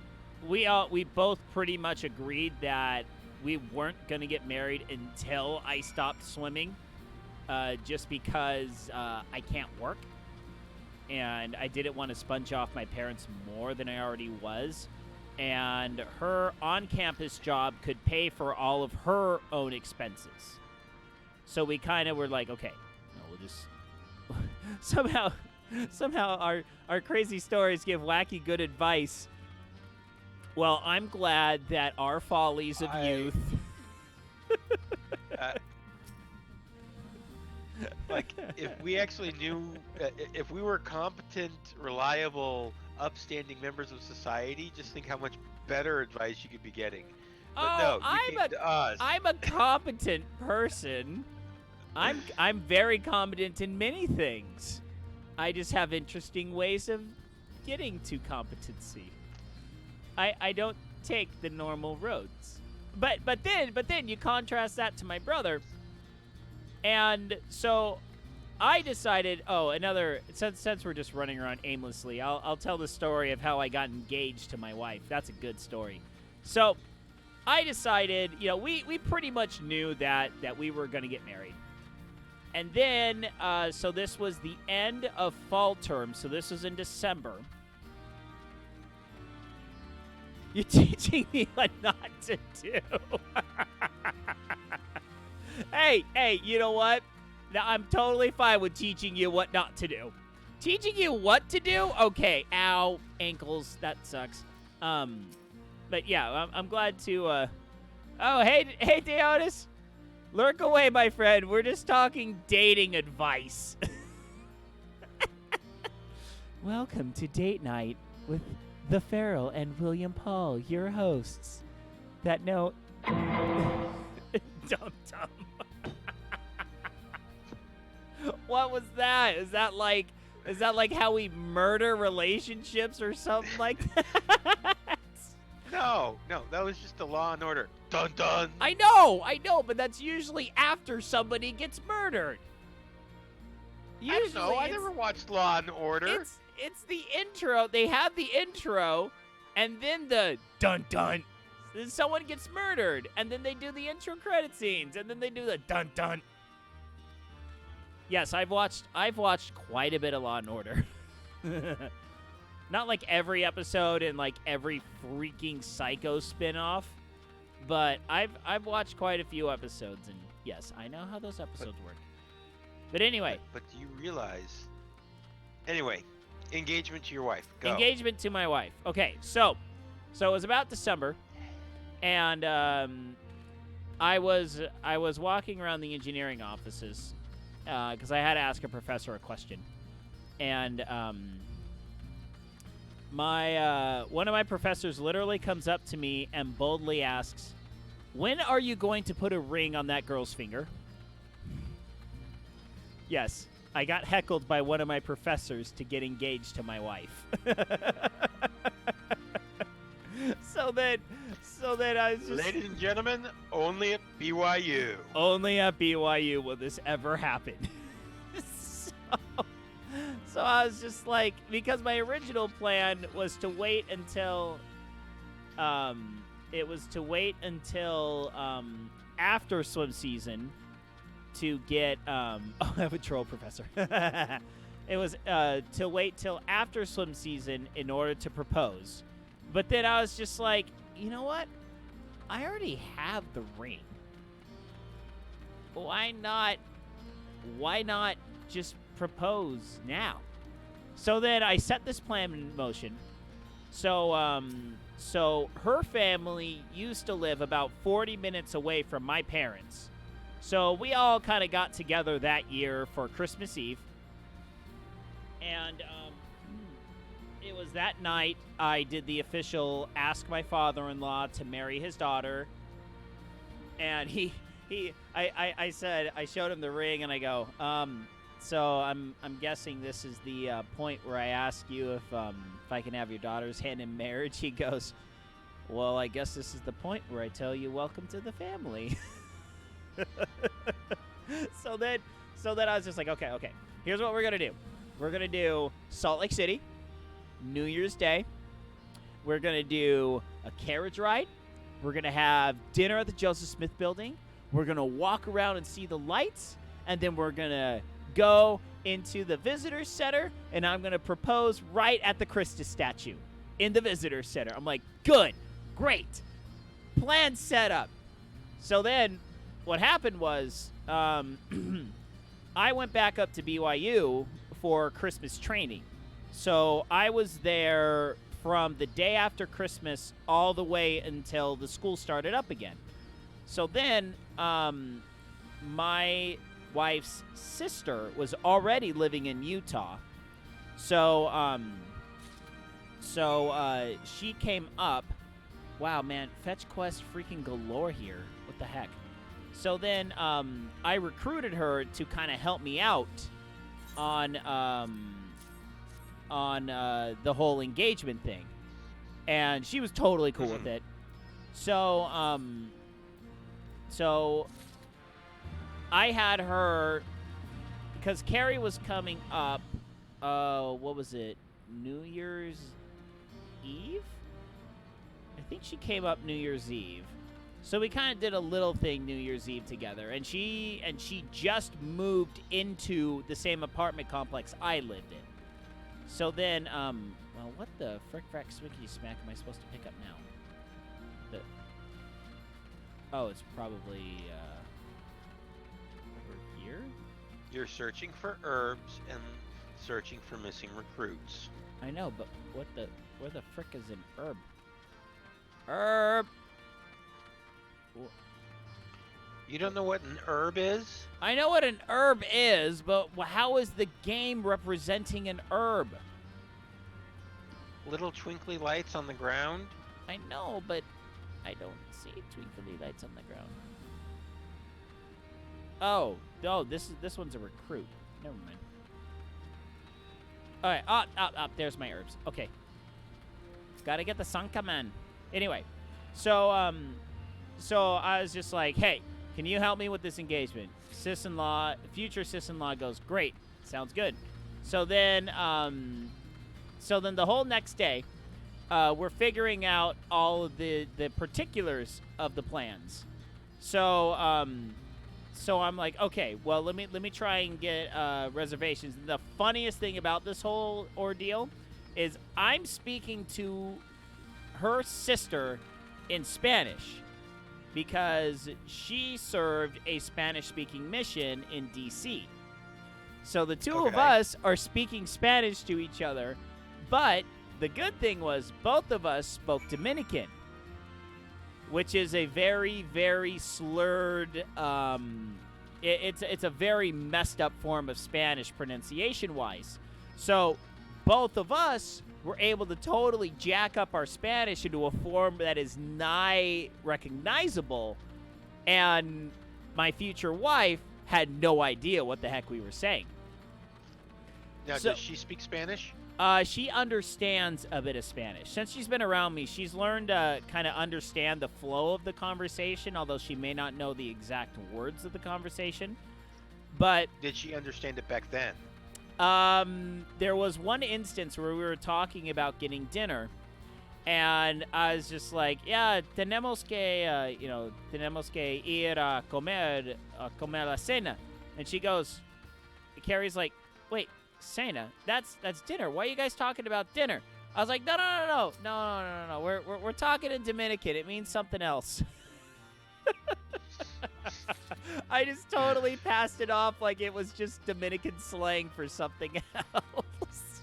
we both pretty much agreed that we weren't gonna get married until I stopped swimming, just because I can't work, and I didn't want to sponge off my parents more than I already was. And her on-campus job could pay for all of her own expenses. So we kind of were like, okay, no, we'll just somehow our crazy stories give wacky good advice. Well, I'm glad that our follies of youth. Like, if we actually knew, if we were competent, reliable, upstanding members of society, just think how much better advice you could be getting. But no, you came to us. I'm a competent person. I'm very competent in many things. I just have interesting ways of getting to competency. I don't take the normal roads. But then you contrast that to my brother. And so I decided, since we're just running around aimlessly, I'll tell the story of how I got engaged to my wife. That's a good story. So I decided, we pretty much knew that we were going to get married. And then, so this was the end of fall term, so this was in December. You're teaching me what not to do. Hey, you know what? Now, I'm totally fine with teaching you what not to do. Teaching you what to do? Okay, ow, ankles, that sucks. But yeah, I'm glad to, Oh, hey, Deotis. Lurk away, my friend. We're just talking dating advice. Welcome to Date Night with The Farrell and William Paul, your hosts. That note... Dum. What was that? Is that like how we murder relationships or something like that? No, that was just the Law and Order. Dun dun. I know, but that's usually after somebody gets murdered. Usually, I never watched Law and Order. It's the intro. They have the intro, and then the dun dun. Then someone gets murdered, and then they do the intro credit scenes, and then they do the dun dun. Yes, I've watched quite a bit of Law and Order. Not like every episode and like every freaking Psycho spinoff, but I've watched quite a few episodes, and yes, I know how those episodes work. But anyway. But do you realize? Anyway, engagement to your wife. Go. Engagement to my wife. Okay, so it was about December, and I was walking around the engineering offices because I had to ask a professor a question, and one of my professors literally comes up to me and boldly asks, "When are you going to put a ring on that girl's finger?" Yes, I got heckled by one of my professors to get engaged to my wife. So then I was just... Ladies and gentlemen, only at BYU. Only at BYU will this ever happen. So I was just like, because my original plan was to wait until, after swim season to get, oh, I have a troll professor. It was to wait till after swim season in order to propose. But then I was just like, you know what? I already have the ring. Why not just propose now? So then I set this plan in motion. So her family used to live about 40 minutes away from my parents. So we all kind of got together that year for Christmas Eve. And it was that night I did the official ask my father-in-law to marry his daughter. And I said, I showed him the ring and I go, so I'm guessing this is the point where I ask you if I can have your daughter's hand in marriage. He goes, well, I guess this is the point where I tell you welcome to the family. So then I was just like, okay, here's what we're gonna do. We're gonna do Salt Lake City, New Year's Day. We're gonna do a carriage ride. We're gonna have dinner at the Joseph Smith Building. We're gonna walk around and see the lights, and then we're gonna go into the visitor center, and I'm gonna propose right at the Christus statue in the visitor center. I'm like, good, great, plan set up. So then what happened was I went back up to BYU for Christmas training. So I was there from the day after Christmas all the way until the school started up again. So then my wife's sister was already living in Utah. So she came up. Wow, man, fetch quest freaking galore here. What the heck? So then I recruited her to kind of help me out on the whole engagement thing. And she was totally cool with it. So I had her, because Carrie was coming up, what was it, New Year's Eve? I think she came up New Year's Eve. So we kind of did a little thing New Year's Eve together, and she just moved into the same apartment complex I lived in. So then, well, what the frick frack swickety smack am I supposed to pick up now? Oh, it's probably over here. You're searching for herbs and searching for missing recruits. I know, but where the frick is an herb? Herb. You don't know what an herb is? I know what an herb is, but how is the game representing an herb? Little twinkly lights on the ground? I know, but I don't see twinkly lights on the ground. Oh, this one's a recruit. Never mind. All right, up. There's my herbs. Okay. Gotta get the Sanka man. Anyway, so I was just like, hey, can you help me with this engagement? Future sis-in-law goes, great, sounds good. So then the whole next day, we're figuring out all of the particulars of the plans. So I'm like, okay, well, let me try and get reservations. The funniest thing about this whole ordeal is I'm speaking to her sister in Spanish, because she served a Spanish-speaking mission in D.C. So the two of us are speaking Spanish to each other, but the good thing was both of us spoke Dominican, which is a very, very slurred, it's a very messed up form of Spanish pronunciation-wise. So both of us were able to totally jack up our Spanish into a form that is nigh recognizable, and my future wife had no idea what the heck we were saying. Now, So- does she speak Spanish? She understands a bit of Spanish. Since she's been around me, she's learned to kind of understand the flow of the conversation, although she may not know the exact words of the conversation. But Did she understand it back then? there was one instance where we were talking about getting dinner, and I was just like, yeah, tenemos que ir a comer la cena. And she goes, Carrie's like, wait, cena? That's dinner. Why are you guys talking about dinner? I was like, no. We're talking in Dominican. It means something else. I just totally passed it off like it was just Dominican slang for something else.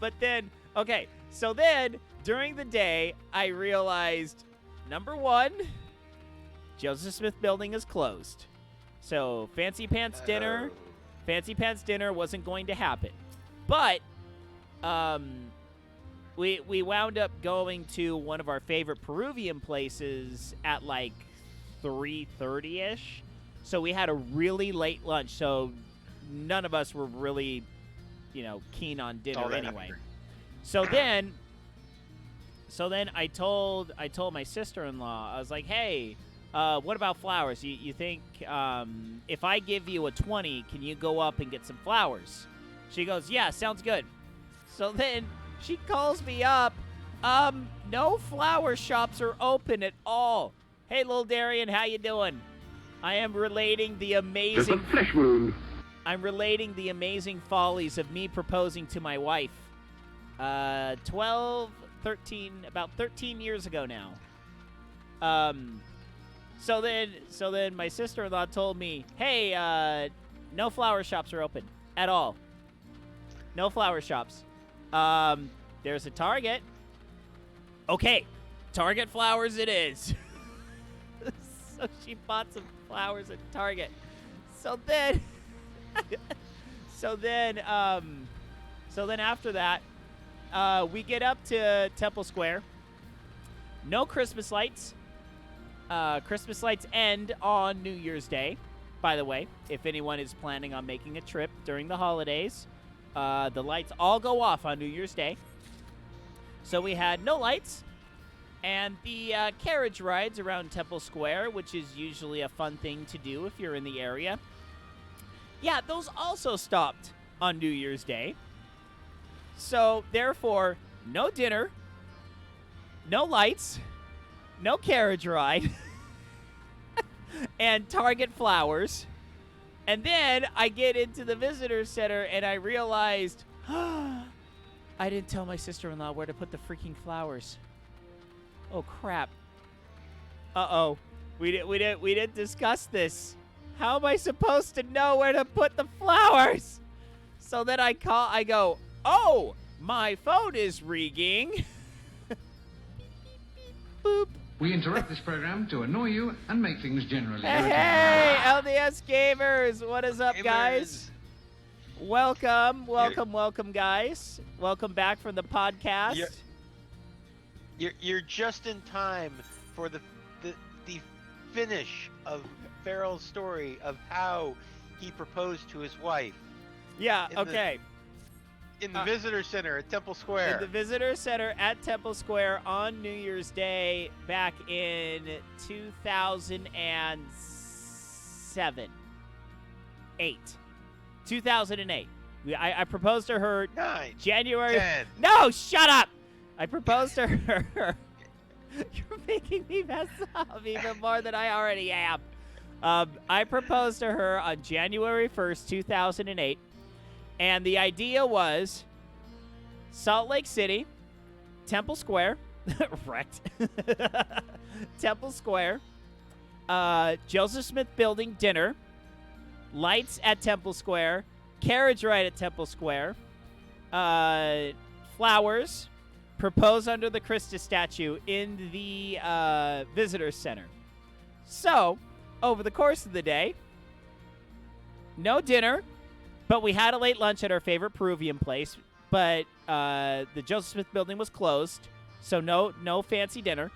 But then, okay, so then during the day, I realized, number one, Joseph Smith Building is closed. So Fancy Pants dinner wasn't going to happen. But we wound up going to one of our favorite Peruvian places at like 3:30ish. So we had a really late lunch. So none of us were really, keen on dinner that anyway. hungry. So then I told my sister-in-law, I was like, hey, what about flowers? You think if I give you a 20, can you go up and get some flowers? She goes, yeah, sounds good. So then she calls me up. No flower shops are open at all. Hey, little Darian, how you doing? I am relating the amazing flesh wound. I'm relating the amazing follies of me proposing to my wife. 12, 13, about 13 years ago now. So then my sister-in-law told me, hey, no flower shops are open at all. No flower shops. There's a Target. Okay, Target flowers it is. So she bought some flowers at Target. So then after that, we get up to Temple Square. No Christmas lights. Christmas lights end on New Year's Day, by the way, if anyone is planning on making a trip during the holidays. The lights all go off on New Year's Day. So we had no lights. And the carriage rides around Temple Square, which is usually a fun thing to do if you're in the area. Yeah, those also stopped on New Year's Day. So, therefore, no dinner, no lights, no carriage ride, and Target flowers. And then I get into the visitor center and I realized, I didn't tell my sister-in-law where to put the freaking flowers. Oh, crap. Uh-oh. We didn't discuss this. How am I supposed to know where to put the flowers? So then I go, oh, my phone is ringing. Boop. We interrupt this program to annoy you and make things generally Hey, LDS gamers. What is up, guys? Welcome, guys. Welcome back from the podcast. You're just in time for the finish of Farrell's story of how he proposed to his wife. Yeah, In okay. In the visitor center at Temple Square. In the visitor center at Temple Square on New Year's Day back in 2007. 2008. I proposed to her 9, January. 10. No, shut up! I proposed to her. You're making me mess up even more than I already am. I proposed to her on January 1st, 2008. And the idea was Salt Lake City, Temple Square, wrecked, Temple Square, Joseph Smith Building dinner, lights at Temple Square, carriage ride at Temple Square, flowers, propose under the Christus statue in the visitor center. So, over the course of the day, no dinner, but we had a late lunch at our favorite Peruvian place, but the Joseph Smith Building was closed, so no fancy dinner.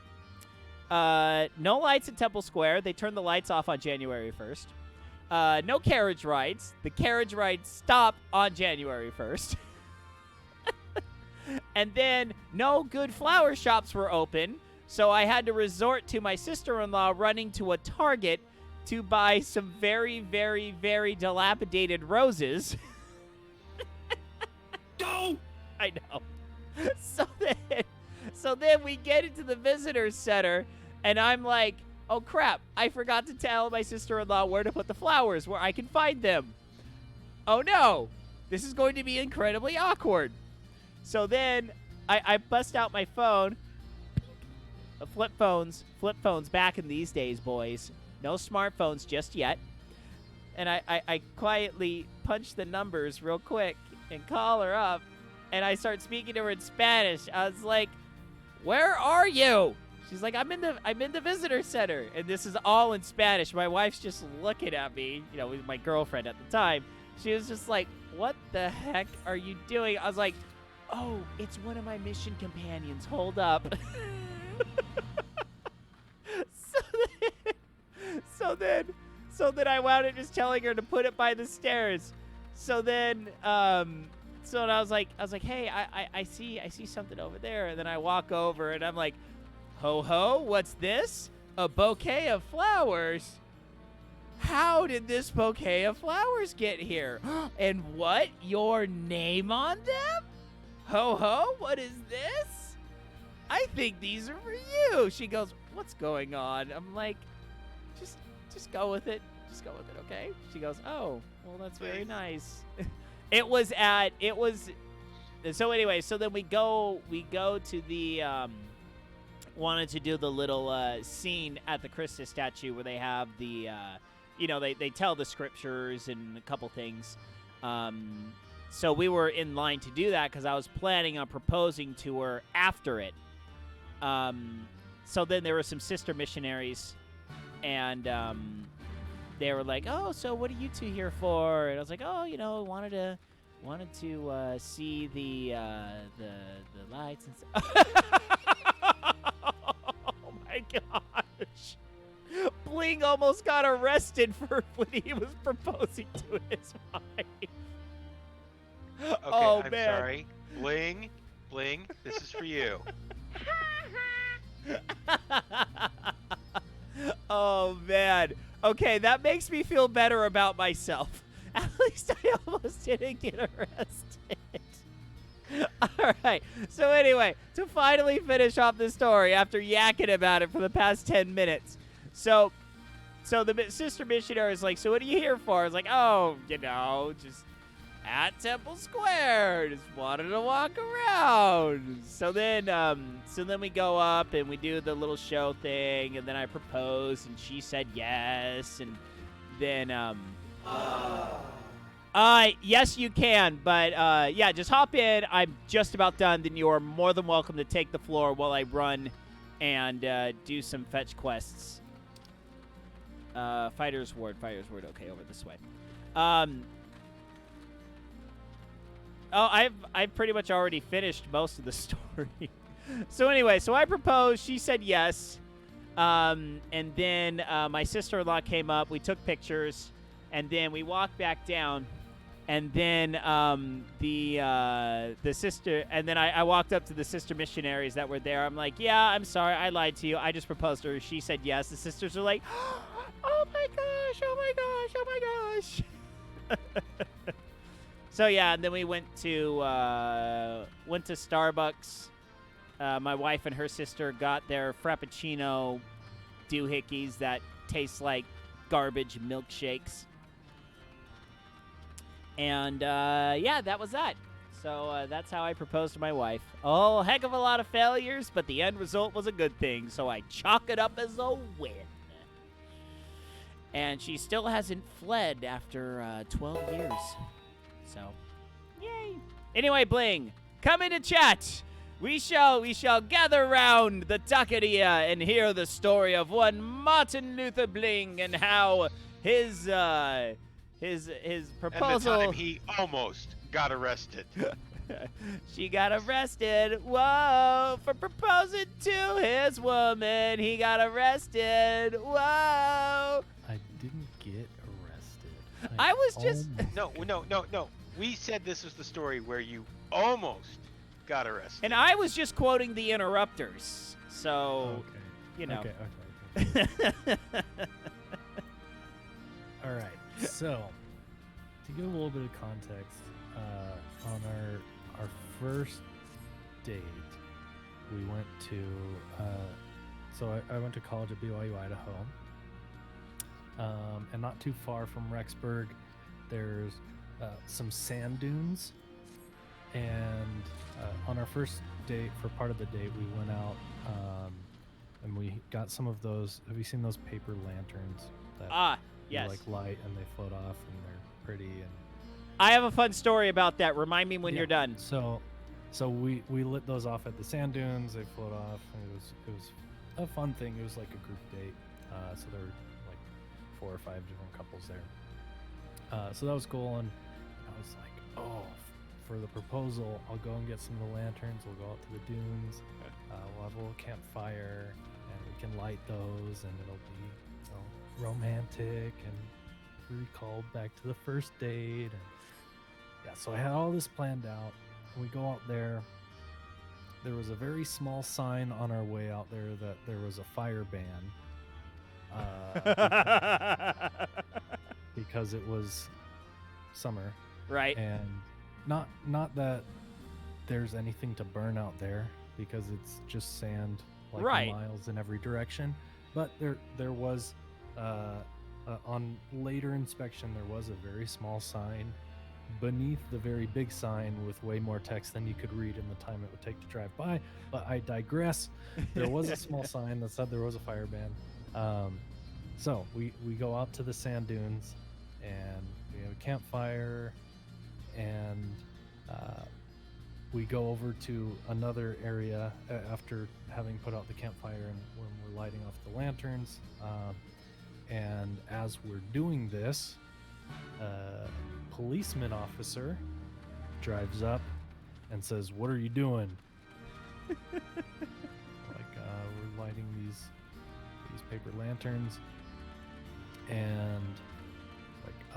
No lights at Temple Square. They turned the lights off on January 1st. No carriage rides. The carriage rides stop on January 1st. And then no good flower shops were open, so I had to resort to my sister-in-law running to a Target to buy some very, very, very dilapidated roses. No! I know. So then we get into the visitor center, and I'm like, oh crap, I forgot to tell my sister-in-law where to put the flowers, where I can find them. Oh no, this is going to be incredibly awkward. So then I bust out my phone. Flip phones back in these days, boys. No smartphones just yet. And I quietly punch the numbers real quick and call her up. And I start speaking to her in Spanish. I was like, where are you? She's like, I'm in the visitor center. And this is all in Spanish. My wife's just looking at me, with my girlfriend at the time. She was just like, what the heck are you doing? I was like, oh, it's one of my mission companions. Hold up. So then I wound up just telling her to put it by the stairs. So then I was like, hey, I see something over there. And then I walk over and I'm like, ho ho, what's this? A bouquet of flowers? How did this bouquet of flowers get here? And what? Your name on them? Ho ho, what is this? I think these are for you. She goes, what's going on? I'm like, just go with it. Just go with it, okay? She goes, oh, well, that's very nice. So anyway, so then we go to the, wanted to do the little scene at the Christus statue where they have the, they tell the scriptures and a couple things. So we were in line to do that because I was planning on proposing to her after it. So then there were some sister missionaries, and they were like, "Oh, so what are you two here for?" And I was like, "Oh, wanted to see the lights and stuff." Oh my gosh! Bling almost got arrested for when he was proposing to his wife. Okay, Oh, I'm man. sorry. Bling, this is for you. Oh, man. Okay, that makes me feel better about myself. At least I almost didn't get arrested. All right. So anyway, to finally finish off the story after yakking about it for the past 10 minutes. So the sister missionary is like, so what are you here for? I was like, oh, just at Temple Square. Just wanted to walk around. So then we go up and we do the little show thing, and then I propose, and she said yes, and then yes, you can, but yeah, just hop in. I'm just about done. Then you are more than welcome to take the floor while I run and do some fetch quests. Fighter's Ward. Okay, over this way. I've pretty much already finished most of the story. So anyway, so I proposed. She said yes. And then my sister-in-law came up. We took pictures, and then we walked back down. And then the sister, and then I walked up to the sister missionaries that were there. I'm like, yeah, I'm sorry, I lied to you. I just proposed to her. She said yes. The sisters are like, oh my gosh, oh my gosh, oh my gosh. So yeah, and then we went to Starbucks. My wife and her sister got their Frappuccino doohickeys that taste like garbage milkshakes. And yeah, that was that. So that's how I proposed to my wife. Oh, heck of a lot of failures, but the end result was a good thing. So I chalk it up as a win. And she still hasn't fled after 12 years. So, yay. Anyway, Bling, come into chat. We shall gather round the taqueria and hear the story of one Martin Luther Bling and how his proposal. And the time he almost got arrested. She got arrested. Whoa, for proposing to his woman. He got arrested. Whoa. I didn't get arrested. I was just. No. We said this was the story where you almost got arrested. And I was just quoting the interrupters. So, Okay. you know. Okay. All right. So, to give a little bit of context, on our first date, we went to. So I went to college at BYU, Idaho. And not too far from Rexburg, there's some sand dunes. And on our first date, for part of the date, we went out and we got some of those. Have you seen those paper lanterns that Yes. you like light and they float off and they're pretty? And I have a fun story about that. Remind me when you're done. So we lit those off at the sand dunes. They float off. And it was a fun thing. It was like a group date. So there were like 4 or 5 different couples there. So that was cool. And I was like, oh, for the proposal, I'll go and get some of the lanterns. We'll go out to the dunes. We'll have a little campfire, and we can light those, and it'll be romantic and recalled back to the first date. And yeah, so I had all this planned out. We go out there. There was a very small sign on our way out there that there was a fire ban. Because it was summer. Right. And not that there's anything to burn out there, because it's just sand like Right. miles in every direction. But there was on later inspection there was a very small sign beneath the very big sign with way more text than you could read in the time it would take to drive by. But I digress. There was a small sign that said there was a fire ban. So we go out to the sand dunes and we have a campfire, and we go over to another area after having put out the campfire and when we're lighting off the lanterns. And as we're doing this, a policeman officer drives up and says, "What are you doing?" We're lighting these paper lanterns, and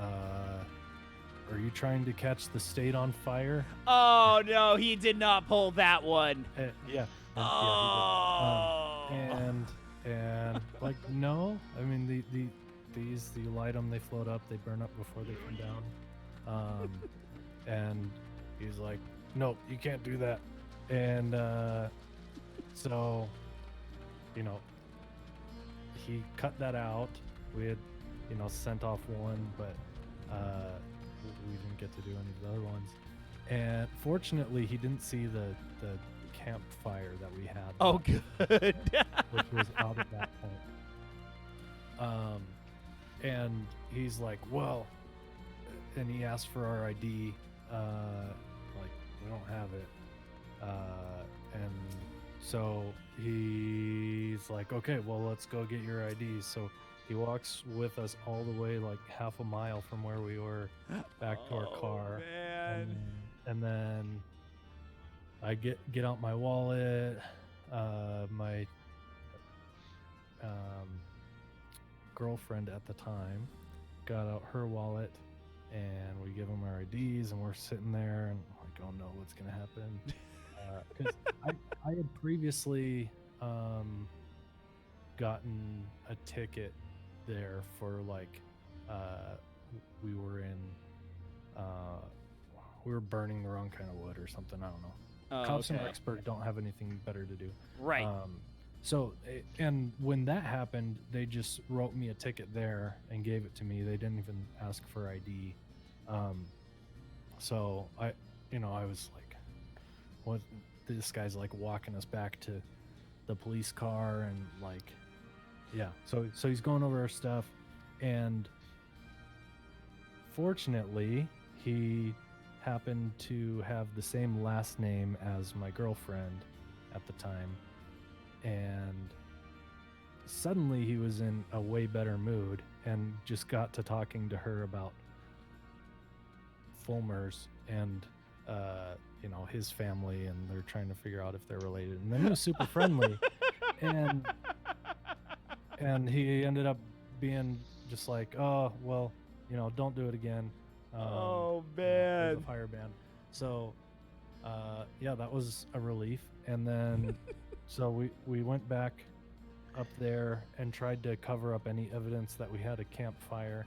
are you trying to catch the state on fire? Oh, no, he did not pull that one. Yeah. Oh. He did. And like, no. I mean, these you light them, they float up, they burn up before they come down. And he's like, nope, you can't do that. And so, he cut that out. We had, sent off one, but we didn't get to do any of the other ones. And fortunately, he didn't see the campfire that we had. Oh, good. Which was out at that point. And he's like, well, and he asked for our ID. We don't have it. And so he's like, okay, well, let's go get your IDs. So he walks with us all the way, like half a mile from where we were, back to our car. Man. And then I get out my wallet, my girlfriend at the time got out her wallet, and we give them our IDs, and we're sitting there and like, oh no, what's gonna happen? Because I had previously gotten a ticket there for we were burning the wrong kind of wood or something. I don't know. Cops in Rexburg don't have anything better to do. Right. So, and when that happened, they just wrote me a ticket there and gave it to me. They didn't even ask for ID. So I was like, what? This guy's like walking us back to the police car, and like, yeah. So he's going over our stuff, and fortunately, he happened to have the same last name as my girlfriend at the time, and suddenly he was in a way better mood and just got to talking to her about Fulmers and his family, and they're trying to figure out if they're related, and then he was super friendly. and he ended up being just like, oh well, don't do it again. Oh, There's man. a fire ban. So, yeah, that was a relief. And then, so we went back up there and tried to cover up any evidence that we had a campfire.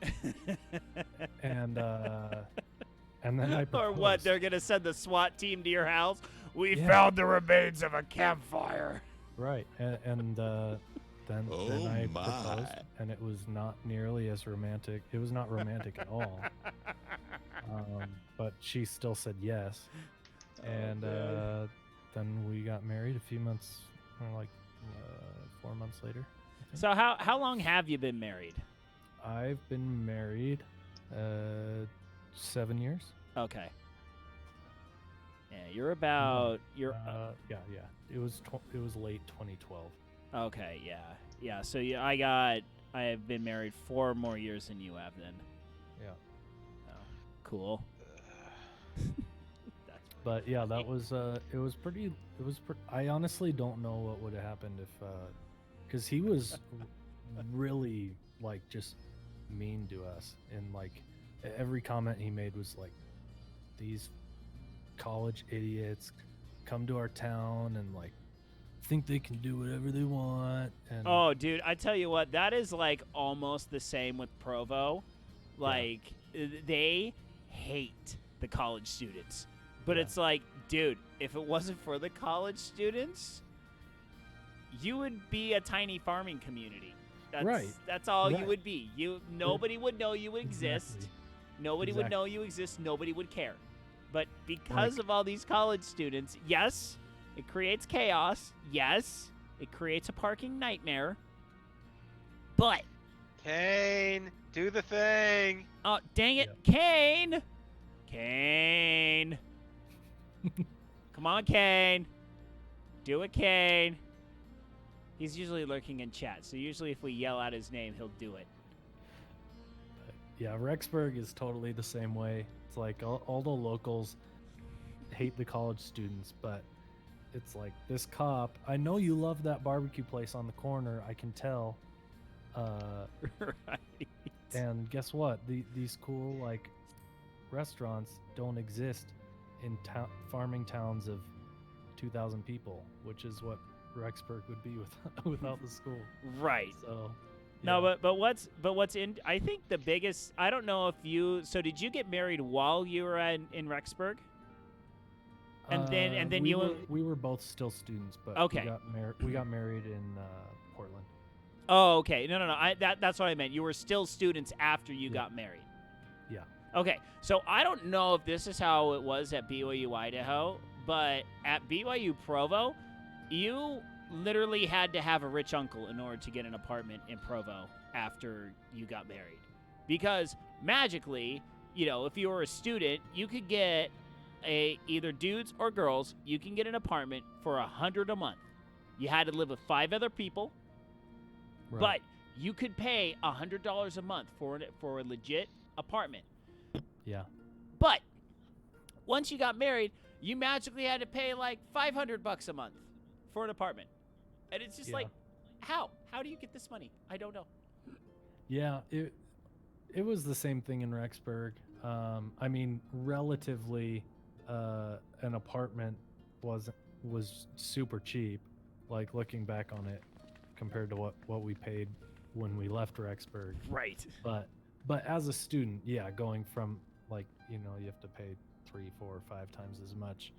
and then I proposed. Or what? They're going to send the SWAT team to your house? We Yeah. found the remains of a campfire. Right. And then I proposed, and it was not nearly as romantic. It was not romantic at all. But she still said yes. And man. then we got married a few months, or like 4 months later. I think. So how long have you been married? I've been married 7 years. Okay. Yeah, you're about Yeah. It was late 2012. Okay, yeah. So I have been married 4 more years than you have then. Yeah. Oh, cool. But yeah, that was I honestly don't know what would have happened if because he was really like just mean to us, and like every comment he made was like, these college idiots come to our town and like think they can do whatever they want. And Oh, dude, I tell you what, that is like almost the same with Provo. Like they hate the college students. But it's like, dude, if it wasn't for the college students, you would be a tiny farming community. That's all you would be. Nobody would know you exist. Exactly. Nobody would know you exist. Nobody would care. But because of all these college students, yes, it creates chaos. Yes, it creates a parking nightmare. But Kane, do the thing. oh, dang it, Kane! Kane! Come on, Kane. Do it, Kane. He's usually lurking in chat, so usually if we yell out his name, he'll do it. Yeah, Rexburg is totally the same way. It's like all the locals hate the college students, but it's like, this cop, I know you love that barbecue place on the corner, I can tell. Right. And guess what? These cool like restaurants don't exist in farming towns of 2,000 people, which is what Rexburg would be without the school. Right. So no, but what's in? I think the biggest. I don't know if you. So did you get married while you were in Rexburg? And then we were both still students, but okay. we got married in Portland. Oh, okay. No. That's what I meant. You were still students after you got married. Yeah. Okay. So I don't know if this is how it was at BYU Idaho, but at BYU Provo, you literally had to have a rich uncle in order to get an apartment in Provo after you got married. Because magically, if you were a student, you could get either dudes or girls, you can get an apartment for $100 a month. You had to live with 5 other people, but you could pay $100 a month for a legit apartment. Yeah. But once you got married, you magically had to pay like $500 a month for an apartment. And it's just like, how? How do you get this money? I don't know. Yeah, it was the same thing in Rexburg. I mean, relatively, an apartment was super cheap, like looking back on it compared to what we paid when we left Rexburg. Right. But as a student, yeah, going from like, you have to pay 3, 4, or 5 times as much.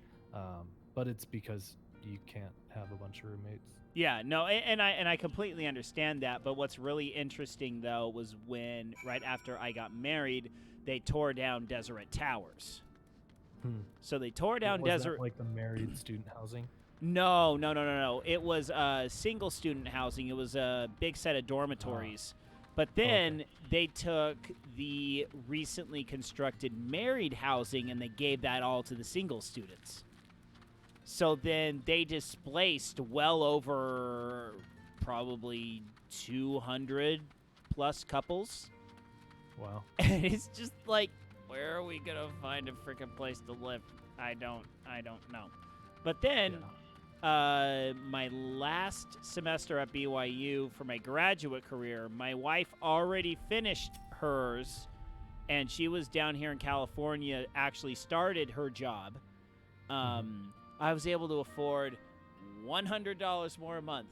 But it's because you can't have a bunch of roommates. Yeah, no, and I completely understand that. But what's really interesting though was when right after I got married, they tore down Deseret Towers. So they tore down Deseret. Like the married student housing. No. It was single student housing. It was a big set of dormitories. But then they took the recently constructed married housing and they gave that all to the single students. So then they displaced well over probably 200 plus couples. Wow. And it's just like, where are we going to find a freaking place to live? I don't know. But then my last semester at BYU for my graduate career, my wife already finished hers and she was down here in California, actually started her job. I was able to afford $100 more a month,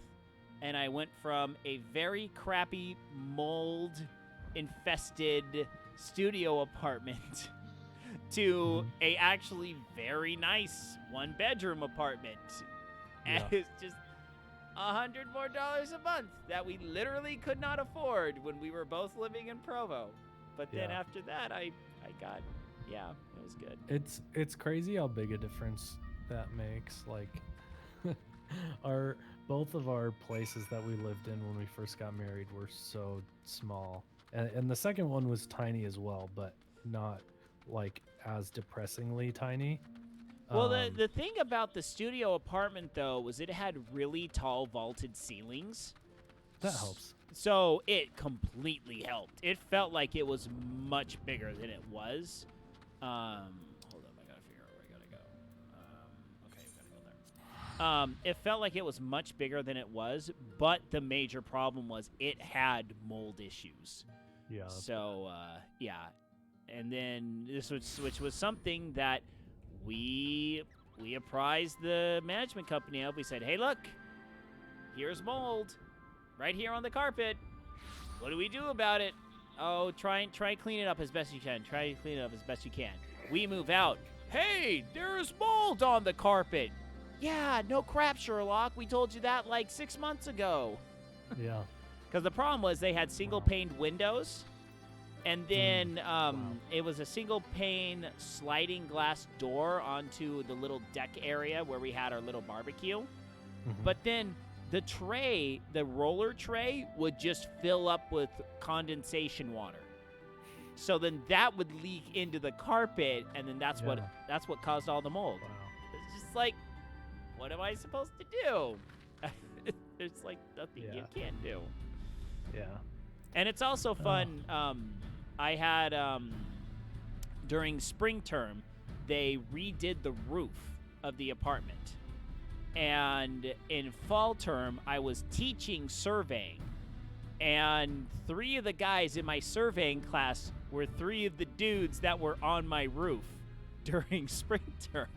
and I went from a very crappy mold-infested studio apartment to a actually very nice one-bedroom apartment. And it's just $100 more a month that we literally could not afford when we were both living in Provo. But then after that, I got, it was good. It's crazy how big a difference that makes. Like, both of our places that we lived in when we first got married were so small, and the second one was tiny as well, but not like as depressingly tiny. Well, the thing about the studio apartment, though, was it had really tall vaulted ceilings. That helps. So it completely helped. It felt like it was much bigger than it was. Hold up, I gotta figure out where I gotta go. Okay, I gotta go there. It felt like it was much bigger than it was, but the major problem was it had mold issues. Yeah. So, and then which was something that we apprised the management company of. We said, hey, look, here's mold right here on the carpet. What do we do about it? Oh, try clean it up as best you can. Try to clean it up as best you can. We move out. Hey, there's mold on the carpet. Yeah, no crap, Sherlock. We told you that like 6 months ago. Yeah. Because the problem was they had single-paned windows, and then it was a single-pane sliding glass door onto the little deck area where we had our little barbecue. But then the roller tray would just fill up with condensation water. So then that would leak into the carpet, and then that's what caused all the mold. Wow. It's just like, what am I supposed to do? There's like nothing you can do. Yeah. And it's also fun. I had during spring term, they redid the roof of the apartment. And in fall term, I was teaching surveying. And 3 of the guys in my surveying class were 3 of the dudes that were on my roof during spring term.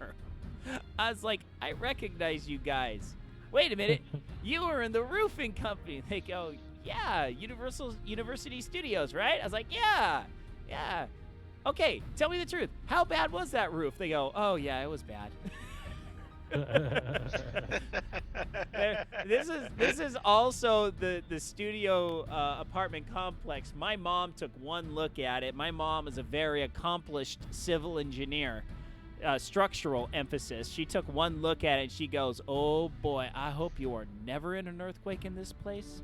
I was like, I recognize you guys. Wait a minute, you were in the roofing company. They go, yeah, University Studios, right? I was like, yeah. Okay, tell me the truth. How bad was that roof? They go, oh yeah, it was bad. This is also the studio apartment complex. My mom took one look at it. My mom is a very accomplished civil engineer, structural emphasis. She took one look at it and she goes, oh boy, I hope you are never in an earthquake in this place.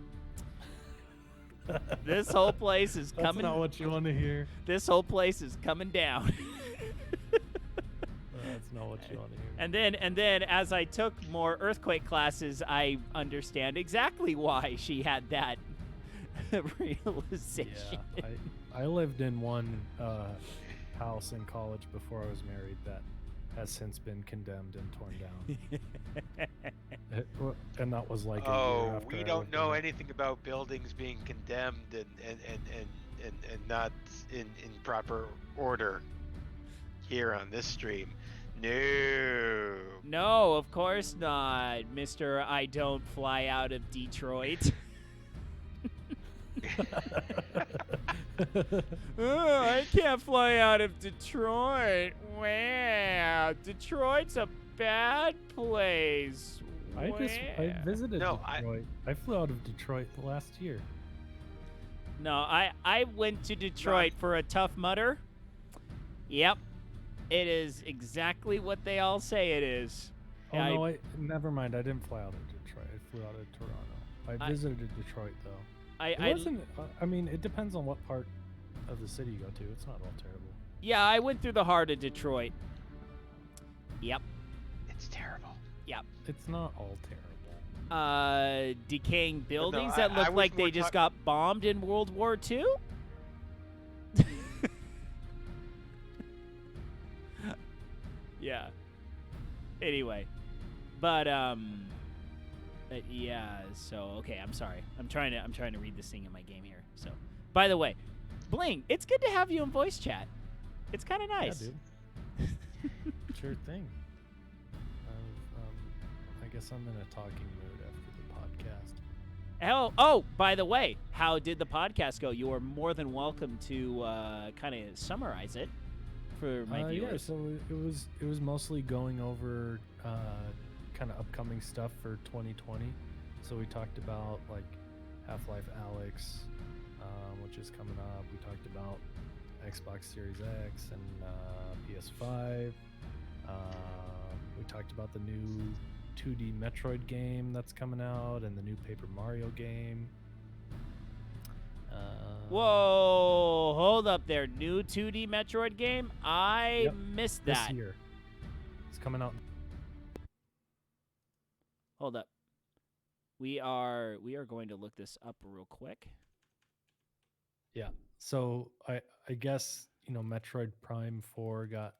This whole place is coming. That's not what you want to hear. This whole place is coming down. That's not what you want to hear. And then as I took more earthquake classes, I understand exactly why she had that realization. Yeah, I lived in one house in college before I was married that has since been condemned and torn down. And that was like a year after we don't know anything about buildings being condemned and not in proper order here on this stream. No, of course not, Mr. I don't fly out of Detroit. Oh, I can't fly out of Detroit. Wow, Detroit's a bad place. I visited Detroit. I flew out of Detroit last year. No, I went to Detroit for a Tough Mudder. Yep. It is exactly what they all say it is. Oh, no, never mind. I didn't fly out of Detroit. I flew out of Toronto. I visited Detroit, though. It wasn't, I mean, it depends on what part of the city you go to. It's not all terrible. Yeah, I went through the heart of Detroit. Yep. It's terrible. Yep. It's not all terrible. Decaying buildings that look like they just got bombed in World War II? Yeah. Anyway, but yeah. So okay, I'm sorry. I'm trying to read this thing in my game here. So, by the way, Bling, it's good to have you in voice chat. It's kind of nice. Yeah, dude. Sure thing. I guess I'm in a talking mood after the podcast. Oh, by the way, how did the podcast go? You are more than welcome to kind of summarize it for my viewers. Yeah, so it was mostly going over kind of upcoming stuff for 2020. So we talked about like Half-Life Alyx, which is coming up. We talked about Xbox Series X and PS5. We talked about the new 2D Metroid game that's coming out and the new Paper Mario game. Whoa, hold up there. New 2D Metroid game? I missed that. This year. It's coming out. Hold up. We are going to look this up real quick. Yeah. So I guess, Metroid Prime 4 got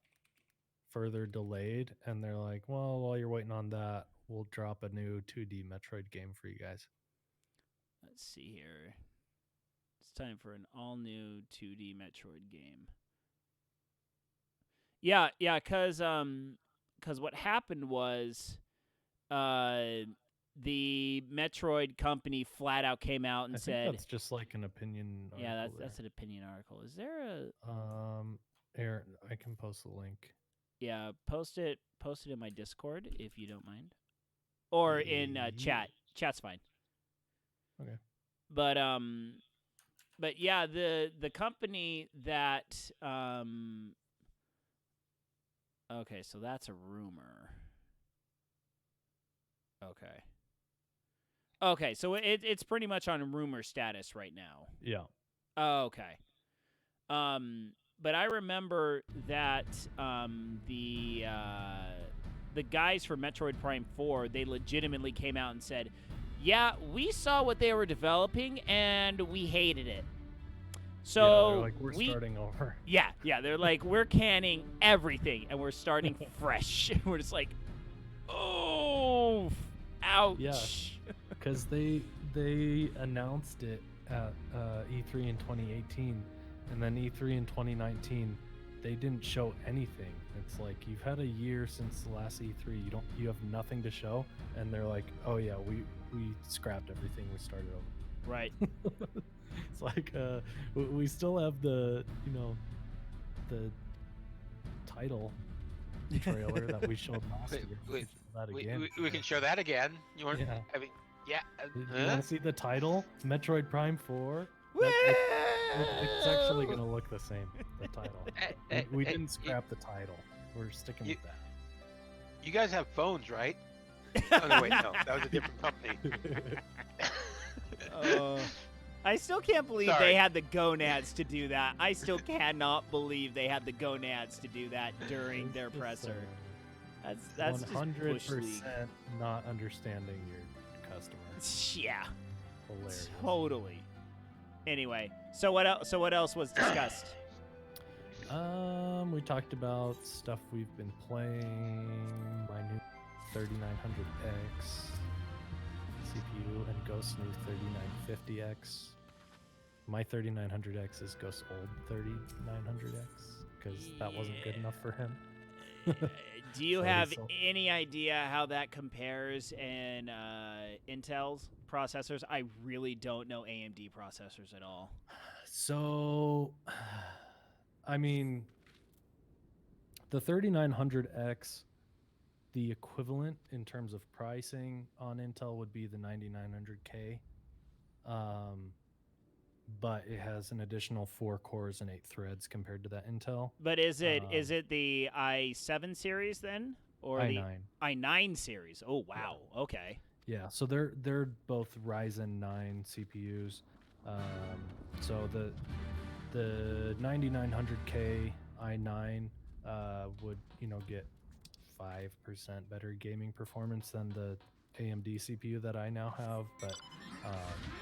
further delayed, and they're like, well, while you're waiting on that, we'll drop a new 2D Metroid game for you guys. Let's see here. It's time for an all-new 2D Metroid game. Yeah, because what happened was the Metroid company flat out came out and said... that's just like an opinion article. Yeah, that's an opinion article. Is there a... Aaron, I can post the link. Yeah, post it in my Discord if you don't mind. Or in chat. Chat's fine. Okay. But yeah, the company that okay, so that's a rumor. Okay, so it's pretty much on rumor status right now. Yeah. Okay. But I remember that the guys for Metroid Prime 4, they legitimately came out and said, yeah, we saw what they were developing, and we hated it. So they're like, we're starting over. Yeah, they're like, we're canning everything, and we're starting fresh. We're just like, oh, ouch. Yeah, because they announced it at E3 in 2018, and then E3 in 2019, they didn't show anything. It's like, you've had a year since the last E3. You have nothing to show, and they're like, oh yeah, we scrapped everything. We started over. Right. It's like we still have the the title trailer that we showed last year. We can show that again. You want? Yeah. I mean, yeah. You want to see the title? Metroid Prime 4. It's actually gonna look the same. The title. We didn't scrap the title. We're sticking with that. You guys have phones, right? Oh no, wait, no, that was a different company. I still can't believe they had the gonads to do that. I still cannot believe they had the gonads to do that during their presser. That's 100% not understanding your customer. Yeah. Hilarious. Totally. Anyway, so what else was discussed? We talked about stuff we've been playing. My new 3900X CPU and Ghost's new 3950X. My 3900X is Ghost's old 3900X because that wasn't good enough for him. Do you have any idea how that compares in Intel's processors? I really don't know AMD processors at all. So, I mean, the 3900X, the equivalent in terms of pricing on Intel would be the 9900K. But it has an additional 4 cores and 8 threads compared to that Intel. But is it the i7 series then, or i9. the i9 series? Oh wow, yeah. Okay. Yeah, so they're both Ryzen 9 CPUs. So the 9900K i9 would get 5% better gaming performance than the AMD CPU that I now have, but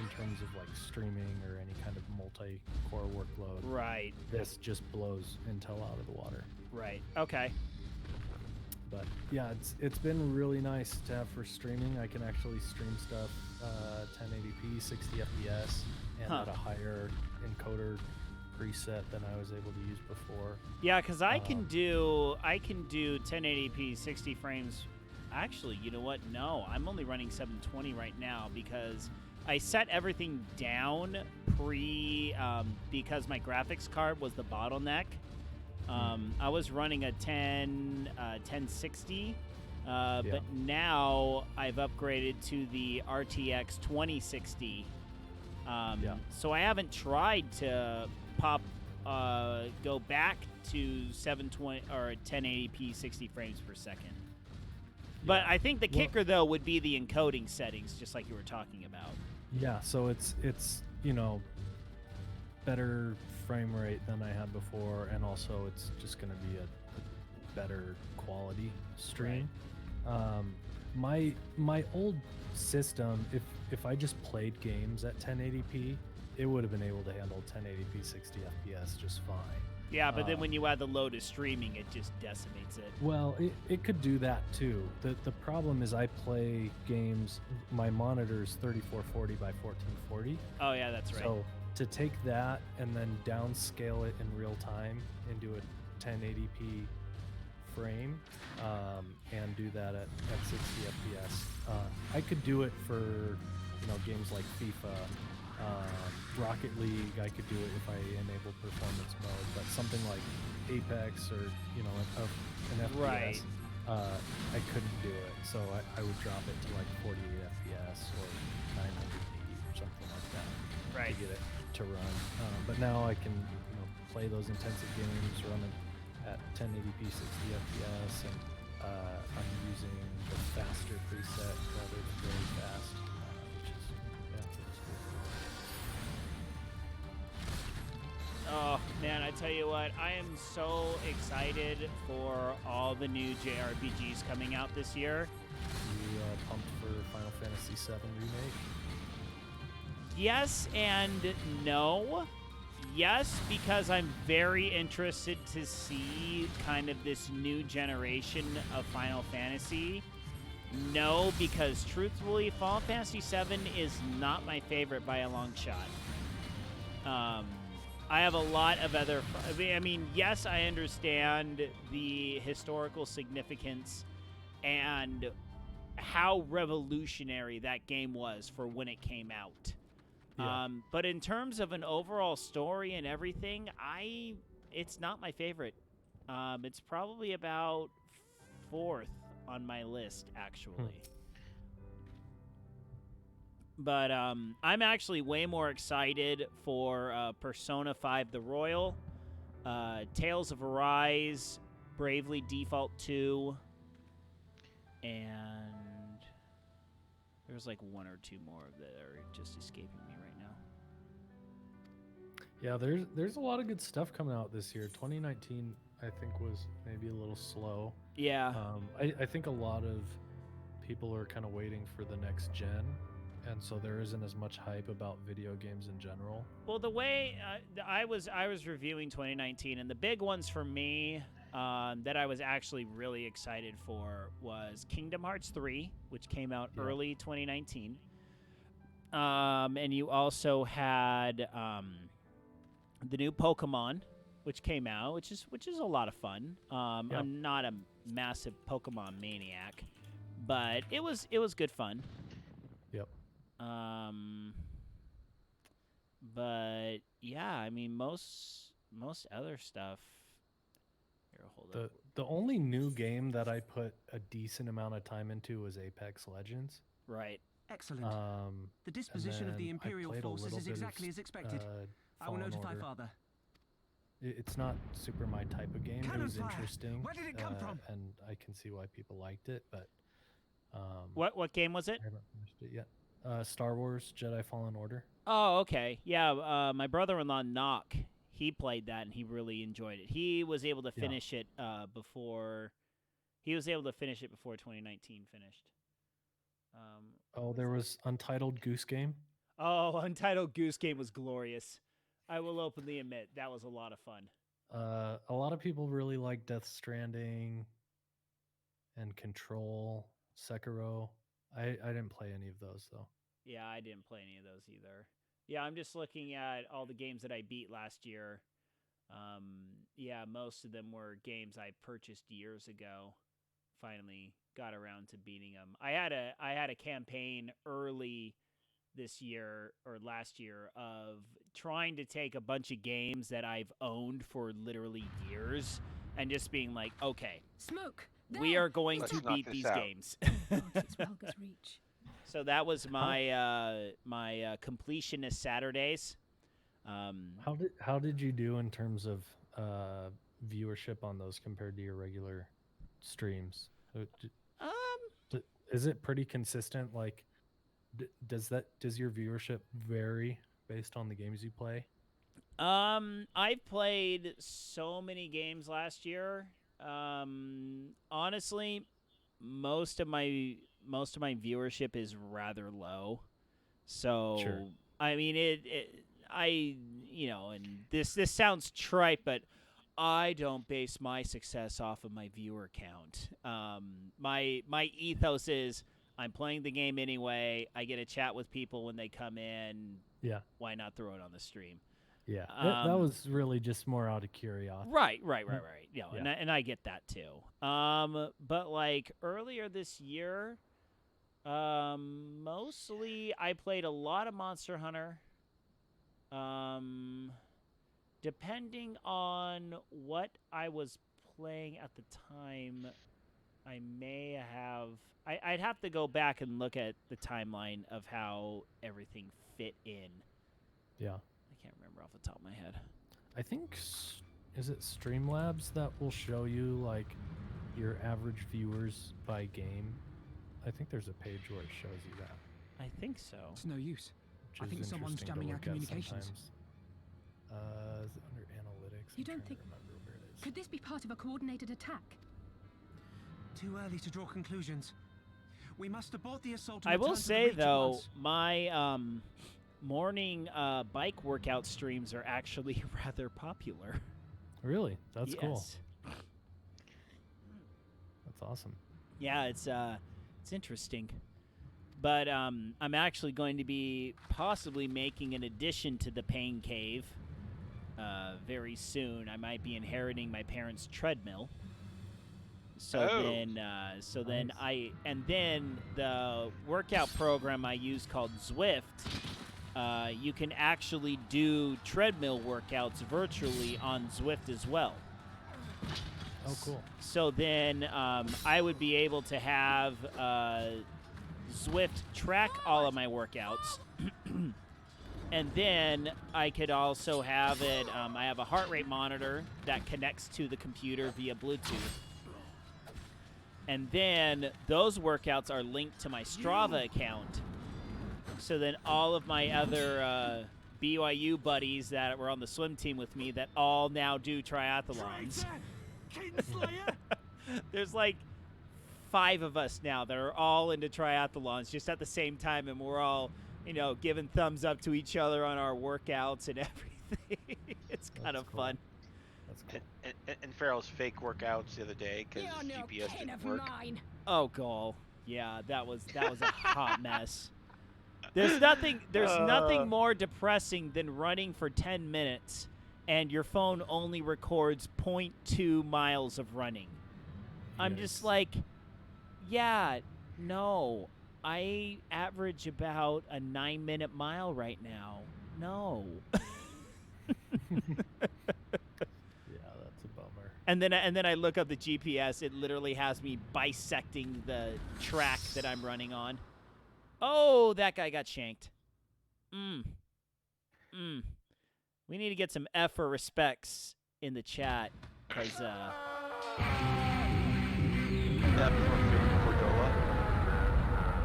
in terms of like streaming or any kind of multi-core workload, right, this just blows Intel out of the water. Right. Okay. But yeah, it's been really nice to have for streaming. I can actually stream stuff 1080p, 60 FPS, and at a higher encoder preset than I was able to use before. Yeah, because I can do 1080p 60 frames. Actually, you know what? No, I'm only running 720 right now because I set everything down because my graphics card was the bottleneck. I was running a 1060, but now I've upgraded to the RTX 2060. So I haven't tried to go back to 720 or 1080p 60 frames per second. But I think the kicker though would be the encoding settings, just like you were talking about. Yeah, so it's better frame rate than I had before, and also it's just going to be a better quality stream. My old system, if I just played games at 1080p, it would have been able to handle 1080p 60 FPS just fine. Yeah, but then when you add the load of streaming, it just decimates it. Well, it could do that too. The problem is I play games, my monitor is 3440 by 1440. Oh yeah, that's right. So to take that and then downscale it in real time into a 1080p frame and do that at 60 FPS, I could do it for games like FIFA. Rocket League, I could do it if I enabled performance mode, but something like Apex or an FPS, I couldn't do it. So I would drop it to like 48 FPS or 900p or something like that to get it to run. But now I can play those intensive games, run it at 1080p 60 FPS, and I'm using the faster preset rather than very fast. Oh, man, I tell you what, I am so excited for all the new JRPGs coming out this year. You pumped for Final Fantasy VII Remake? Yes and no. Yes, because I'm very interested to see kind of this new generation of Final Fantasy. No, because truthfully, Final Fantasy VII is not my favorite by a long shot. I have a lot of other... I mean, yes, I understand the historical significance and how revolutionary that game was for when it came out. Yeah. But in terms of an overall story and everything, it's not my favorite. It's probably about 4th on my list, actually. But I'm actually way more excited for Persona 5 The Royal, Tales of Arise, Bravely Default 2, and there's like 1 or 2 more that are just escaping me right now. Yeah, there's a lot of good stuff coming out this year. 2019, I think, was maybe a little slow. Yeah. I think a lot of people are kind of waiting for the next gen. And so there isn't as much hype about video games in general. Well, the way I was reviewing 2019, and the big ones for me that I was actually really excited for was Kingdom Hearts 3, which came out early 2019. And you also had the new Pokemon, which came out, which is a lot of fun. I'm not a massive Pokemon maniac, but it was good fun. Yep. But yeah, I mean most other stuff. Here, hold up. The only new game that I put a decent amount of time into was Apex Legends. Right. Excellent. The disposition of the Imperial forces is exactly as expected. I will notify Father. It's not super my type of game. Cannon It was fire. interesting. Where did it come from? And I can see why people liked it, but What game was it? I haven't finished it yet. Star Wars Jedi Fallen Order. Oh, okay. Yeah, my brother-in-law Knock, he played that and he really enjoyed it. He was able to finish it before 2019 finished. There was Untitled Goose Game. Oh, Untitled Goose Game was glorious. I will openly admit that was a lot of fun. A lot of people really like Death Stranding and Control, Sekiro. I didn't play any of those though. Yeah, I didn't play any of those either. Yeah, I'm just looking at all the games that I beat last year. Yeah, most of them were games I purchased years ago. Finally got around to beating them. I had a campaign early this year or last year of trying to take a bunch of games that I've owned for literally years and just being like, okay, Smoke. we are going Let's to knock beat this these out. games. It's Ralga's reach. So that was my my completionist Saturdays. How did you do in terms of viewership on those compared to your regular streams? Is it pretty consistent? Like, does your viewership vary based on the games you play? I've played so many games last year. Honestly, most of my viewership is rather low. So Sure. I mean and this sounds trite, but I don't base my success off of my viewer count. My ethos is I'm playing the game anyway. I get to chat with people when they come in. Yeah. Why not throw it on the stream? Yeah. That was really just more out of curiosity. Right. You know, Yeah. and I get that too. But like earlier this year, mostly I played a lot of Monster Hunter. Depending on what I was playing at the time, I may have... I'd have to go back and look at the timeline of how everything fit in. Yeah. I can't remember off the top of my head. I think, is it Streamlabs that will show you, like, your average viewers by game? I think there's a page where it shows you that. I think so. It's no use. Which I is think someone's interesting to jamming our look at communications. sometimes. Is it under analytics? You I'm don't trying think- to remember where it is. Could this be part of a coordinated attack? Too early to draw conclusions. We must abort the assault. I will say, though, my morning bike workout streams are actually rather popular. Really? That's cool. Yes. That's awesome. Yeah, it's interesting. But I'm actually going to be possibly making an addition to the Pain Cave very soon. I might be inheriting my parents' treadmill. So then the workout program I use called Zwift, you can actually do treadmill workouts virtually on Zwift as well. Oh, cool. So then I would be able to have Zwift track all of my workouts. And then I could also have it, I have a heart rate monitor that connects to the computer via Bluetooth. And then those workouts are linked to my Strava account. So then all of my other BYU buddies that were on the swim team with me that all now do triathlons. There's like 5 of us now that are all into triathlons just at the same time, and we're all, giving thumbs up to each other on our workouts and everything. It's kind of fun. That's cool. And Farrell's fake workouts the other day because his GPS didn't work. Oh, goal. Yeah, that was a hot mess. There's nothing more depressing than running for 10 minutes and your phone only records 0.2 miles of running. I'm just like, yeah, no. I average about a 9-minute mile right now. No. Yeah, that's a bummer. And then I look up the GPS. It literally has me bisecting the track that I'm running on. Oh, that guy got shanked. We need to get some F or respects in the chat, because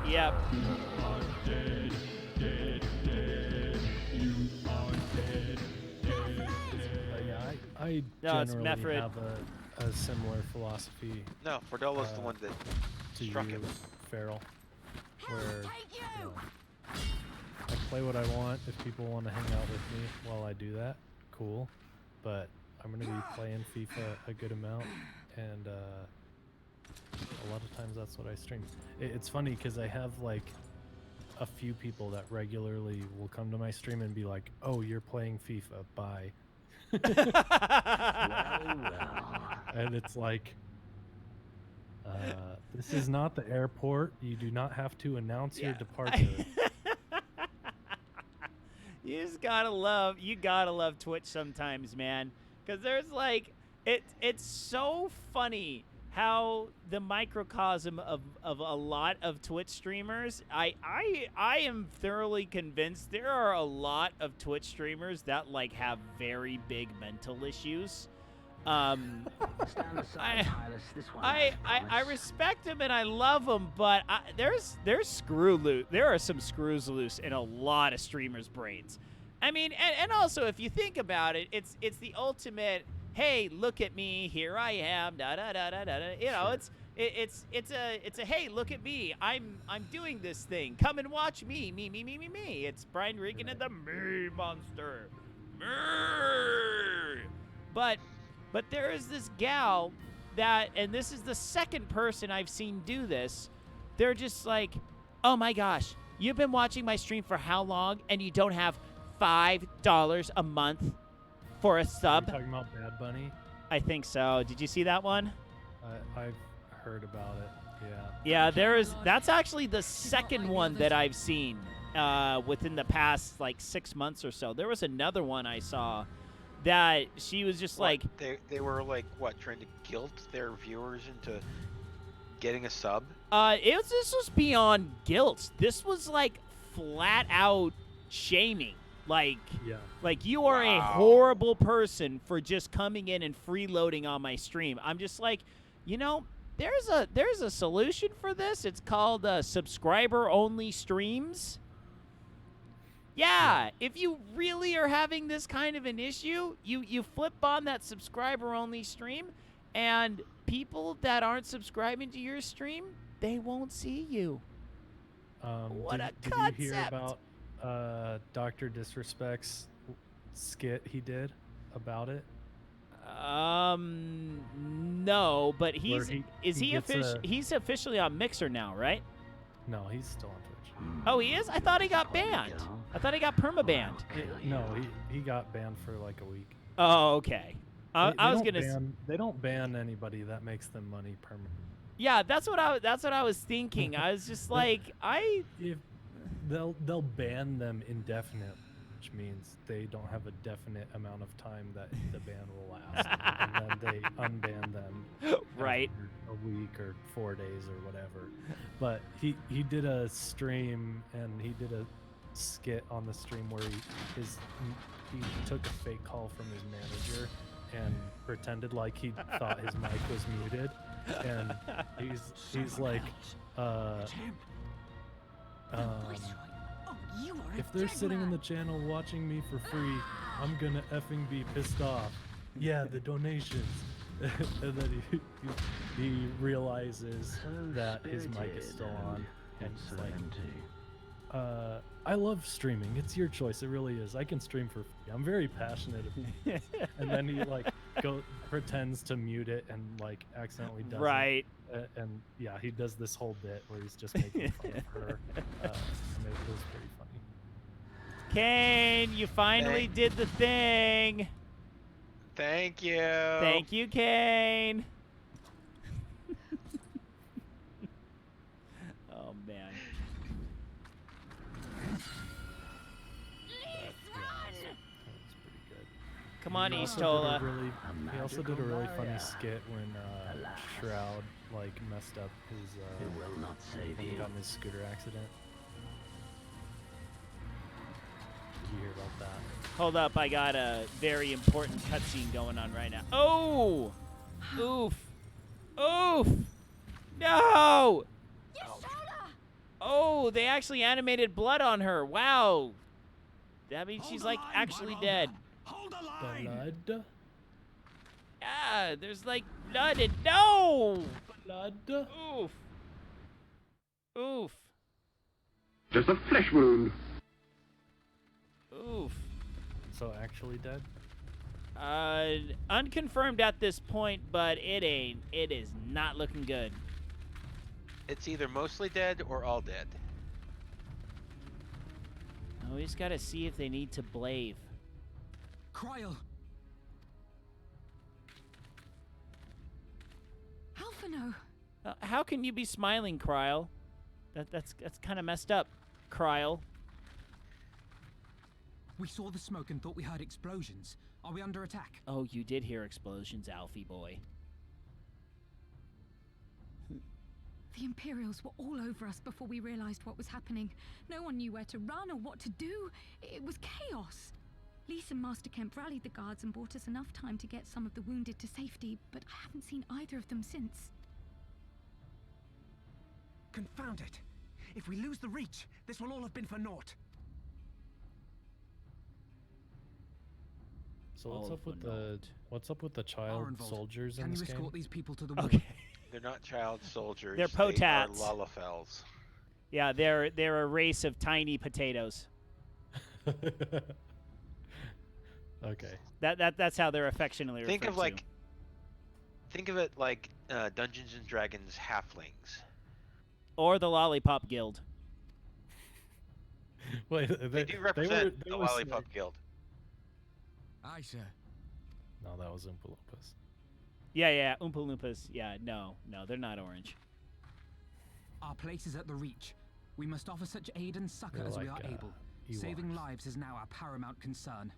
yep. I No, it's generally Meffred. have a similar philosophy No, Fordola's the one that to struck you, him. Farrell, where I play what I want. If people want to hang out with me while I do that, cool. But I'm going to be playing FIFA a good amount, and a lot of times that's what I stream. It's funny because I have like a few people that regularly will come to my stream and be like, "Oh, you're playing FIFA, bye." And it's like, this is not the airport. You do not have to announce your departure. You gotta love Twitch sometimes, man. Because there's like, it's so funny how the microcosm of a lot of Twitch streamers, I am thoroughly convinced there are a lot of Twitch streamers that like have very big mental issues. I respect them and I love them, but there's screw loose. There are some screws loose in a lot of streamers' brains. I mean, and also if you think about it, it's the ultimate. Hey, look at me! Here I am! Da da da da da. You know, it's a hey, look at me! I'm doing this thing. Come and watch me! Me. It's Brian Regan and the Me Monster. Me. But there is this gal that, and this is the second person I've seen do this. They're just like, oh my gosh, you've been watching my stream for how long, and you don't have $5 a month for a sub? Are you talking about Bad Bunny? I think so. Did you see that one? I've heard about it. Yeah. Yeah, that's actually the second one that I've seen within the past like 6 months or so. There was another one I saw that she was just like they were like what, trying to guilt their viewers into getting a sub? This was beyond guilt. This was like flat out shaming. Like, like you are a horrible person for just coming in and freeloading on my stream. I'm just like, you know, there's a solution for this. It's called subscriber only streams. Yeah, if you really are having this kind of an issue, you flip on that subscriber only stream, and people that aren't subscribing to your stream, they won't see you. What a concept! Did you hear about Dr. Disrespect's skit he did about it? No, but he's he's officially on Mixer now, right? No, he's still on Twitch. Oh, he is? I thought he got banned. I thought he got permabanned. No, he got banned for like a week. Oh, okay. I was gonna. They don't ban anybody that makes them money permanently. Yeah, that's what I was thinking. I was just like, if they'll ban them indefinite, which means they don't have a definite amount of time that the ban will last, and then they unban them right after a week or 4 days or whatever. But he did a stream and he did a skit on the stream where he took a fake call from his manager and pretended like he thought his mic was muted, and he's like if they're sitting in the channel watching me for free, I'm gonna effing be pissed off. Yeah, the donations. And then he realizes that his mic is still on, and he's like, I love streaming. It's your choice. It really is. I can stream for free. I'm very passionate. And then he like pretends to mute it and like accidentally does right. And yeah, he does this whole bit where he's just making fun of her. And it was pretty funny. Kane, you finally did the thing. Thank you. Thank you, Kane. Oh man. Come on, Eastola. He also did a really funny skit when Shroud like messed up his when he got in his scooter accident. Did you hear about that? Hold up, I got a very important cutscene going on right now. Oh! Oof. Oof! No! Oh, they actually animated blood on her. Wow. That means she's like actually dead. Blood? Yeah, there's like blood and no! Blood? Oof. Oof. Just a flesh wound. Oof. So actually dead? Unconfirmed at this point, but it is not looking good. It's either mostly dead or all dead. Oh, we just gotta see if they need to blave. Cryle, never know. How can you be smiling, Kryle? That's kind of messed up, Kryle. We saw the smoke and thought we heard explosions. Are we under attack? Oh, you did hear explosions, Alfie boy. The Imperials were all over us before we realized what was happening. No one knew where to run or what to do. It was chaos. Lise and Master Kemp rallied the guards and bought us enough time to get some of the wounded to safety, but I haven't seen either of them since. Confound it! If we lose the Reach, this will all have been for naught. So what's up with the child Arenvold, soldiers in Can this you game? escort these people to the wall? Okay. They're not child soldiers. They're They are potats. Lalafels. Yeah, they're a race of tiny potatoes. Okay. That's how they're affectionately referred Think of to. think of it like Dungeons and Dragons halflings. Or the Lollipop Guild. Wait, They do represent the Lollipop Guild. Aye, sir. No, that was Oompa Loompas. Yeah, Oompa Loompas. Yeah, no, they're not orange. Our place is at the Reach. We must offer such aid and succor They're as we like, are able. Ewoks. Saving lives is now our paramount concern.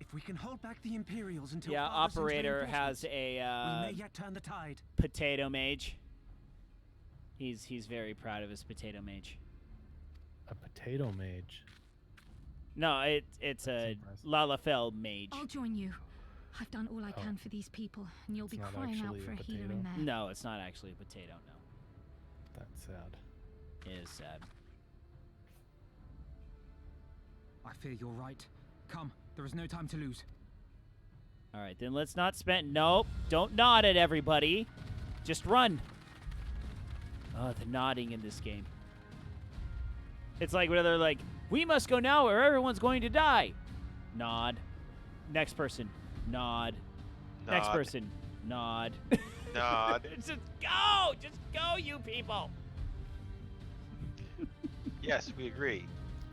If we can hold back the Imperials until Yeah, Father sends Operator reinforcements, has a we may yet turn the tide. potato mage. He's very proud of his potato mage. A potato mage. No, it's a impressive. Lalafell mage. I'll join you. I've done all I can for these people, and you'll It's be not crying out actually for a a healer potato? in there. No, it's not actually a potato. No, That's sad. it is sad. I fear you're right. Come, there is no time to lose. All right, then let's not spend. Nope, don't nod at everybody. Just run. Oh, the nodding in this game. It's like where they're like, we must go now or everyone's going to die. Nod. Next person. Nod. Next Nod. person. Nod. Nod. Just go! Just go, you people! Yes, we agree.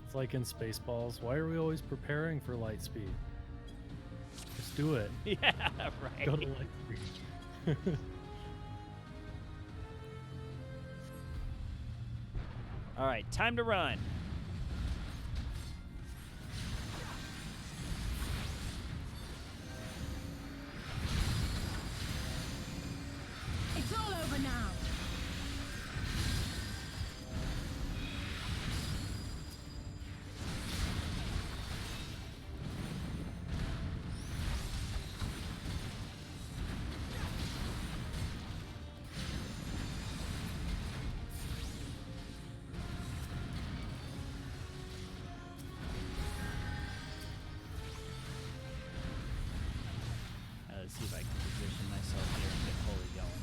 It's like in Spaceballs. Why are we always preparing for light speed? Just do it. Yeah, right. Go to light speed. All right, time to run. It's all over now. Let's see if I can position myself here and get fully going.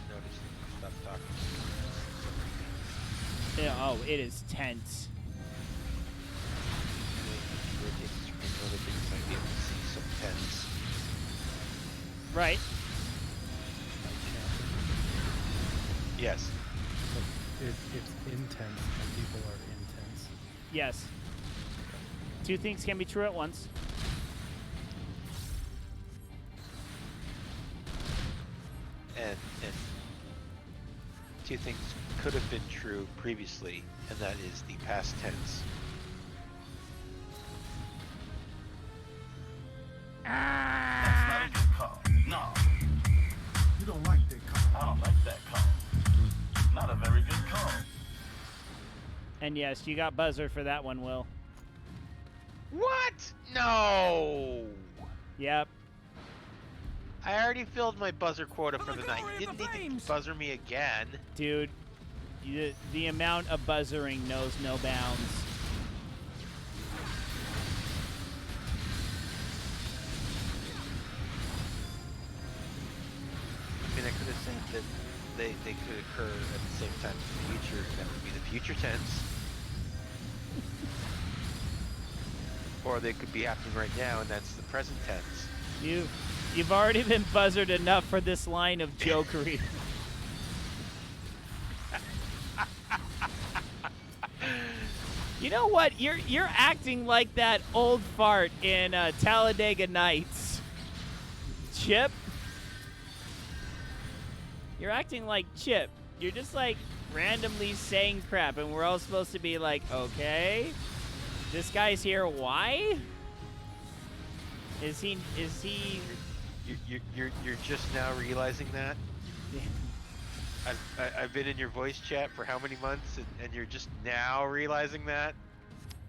Notice. Stop talking. Yeah, oh, it is tense. Other things might be able to see some pens. Right. Yes. It's intense and people are intense. Yes. Two things can be true at once. And two things could have been true previously, and that is the past tense. That's not a good call. No. You don't like that call. I don't like that call. Not a very good call. And yes, you got buzzer for that one, Will. What? No! Yep. I already filled my buzzer quota For for the the night. glory You of didn't the need flames! to buzzer me again. Dude, the amount of buzzering knows no bounds. could have said that they could occur at the same time in the future. That would be the future tense. Or they could be happening right now, and that's the present tense. You've already been buzzard enough for this line of jokery. You know what? You're acting like that old fart in Talladega Nights. Chip? You're acting like Chip. You're just like randomly saying crap, and we're all supposed to be like, okay, this guy's here. Why? Is he? You're just now realizing that? Yeah. I've been in your voice chat for how many months, and you're just now realizing that?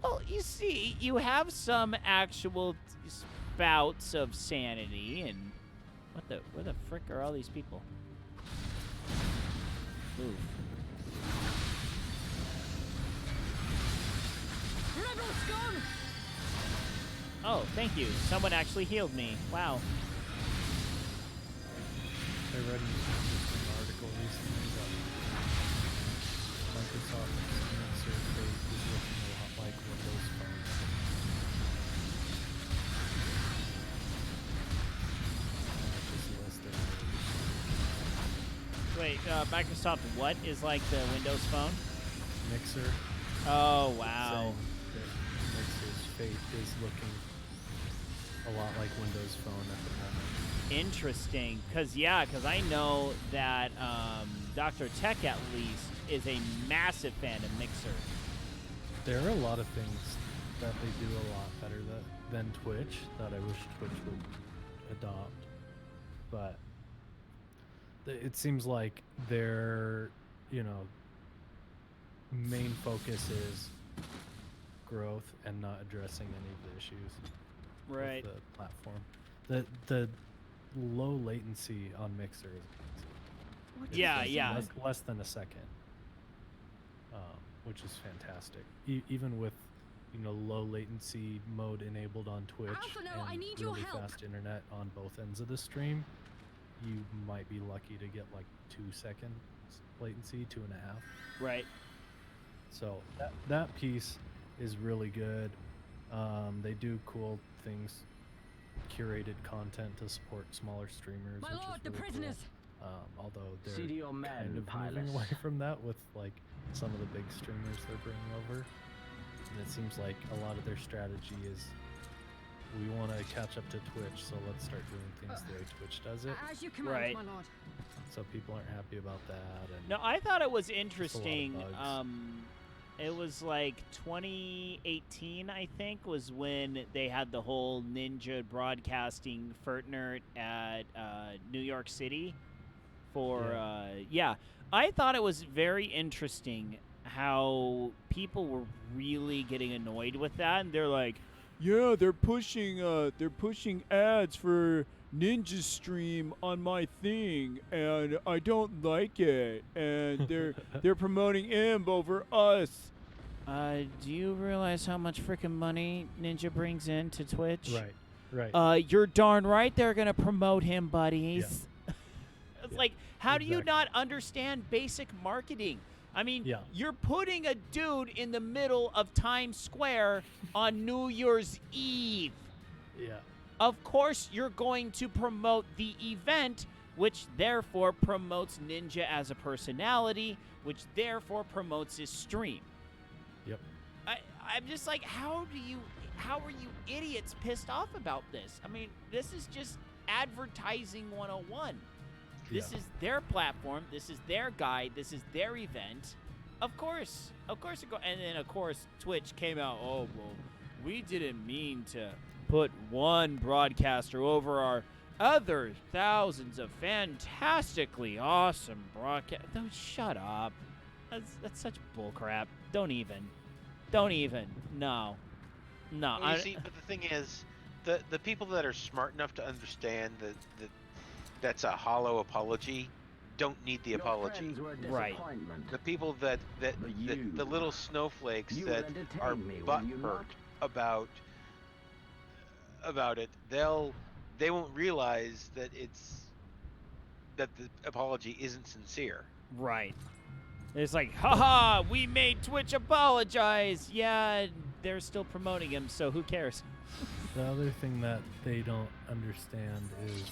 Well, you see, you have some actual spouts of sanity, and where the frick are all these people? Ooh. Oh, thank you. Someone actually healed me. Wow. I read an article recently that Microsoft interface is looking a lot like Windows Phone. Just listed. Wait, Microsoft what is like the Windows Phone? Mixer. Oh, wow. Saying that Mixer's fate is looking a lot like Windows Phone at the moment. Interesting, because I know that Dr. Tech, at least, is a massive fan of Mixer. There are a lot of things that they do a lot better than Twitch that I wish Twitch would adopt. But it seems like their, main focus is growth and not addressing any of the issues Right. with the platform. The low latency on Mixer is Yeah. less than a second, which is fantastic. Even with low latency mode enabled on Twitch I and need your really help. fast internet on both ends of the stream, you might be lucky to get like 2 seconds latency, 2.5. Right. So that piece is really good. They do cool things, curated content to support smaller streamers, My which lord, is the really prisoners. cool. Although they're See to your men, kind of pilots. moving away from that with like some of the big streamers they're bringing over, and it seems like a lot of their strategy is we want to catch up to Twitch, so let's start doing things the way Twitch does it. As you command, Right. my lord. So people aren't happy about that. And No, I thought it was just a lot of interesting. bugs. It was like 2018, I think, was when they had the whole Ninja broadcasting Fertner at New York City. I thought it was very interesting how people were really getting annoyed with that, and they're like, "Yeah, they're pushing ads for Ninja Stream on my thing, and I don't like it, and they're promoting him over us." Do you realize how much freaking money Ninja brings into Twitch? Right. You're darn right they're gonna promote him, buddies. It's like, how do you Exactly. not understand basic marketing? I mean, Yeah. you're putting a dude in the middle of Times Square on New Year's Eve. Yeah. Of course, you're going to promote the event, which therefore promotes Ninja as a personality, which therefore promotes his stream. Yep. I'm just like, how are you idiots pissed off about this? I mean, this is just advertising 101. This Yeah. is their platform. This is their guide. This is their event. Of course. And then, of course, Twitch came out, oh, well, we didn't mean to put one broadcaster over our other thousands of fantastically awesome broadcast. No, shut up. That's such bullcrap. Don't even. No. Well, you see, but the thing is, the people that are smart enough to understand that that's a hollow apology don't need the Your apology. friends were a Right. disappointment. The people that But you- the little snowflakes you that will entertain are me, will you not? butthurt about it, they won't realize that it's that the apology isn't sincere. Right. It's like, haha, we made Twitch apologize. Yeah, they're still promoting him, so who cares? The other thing that they don't understand is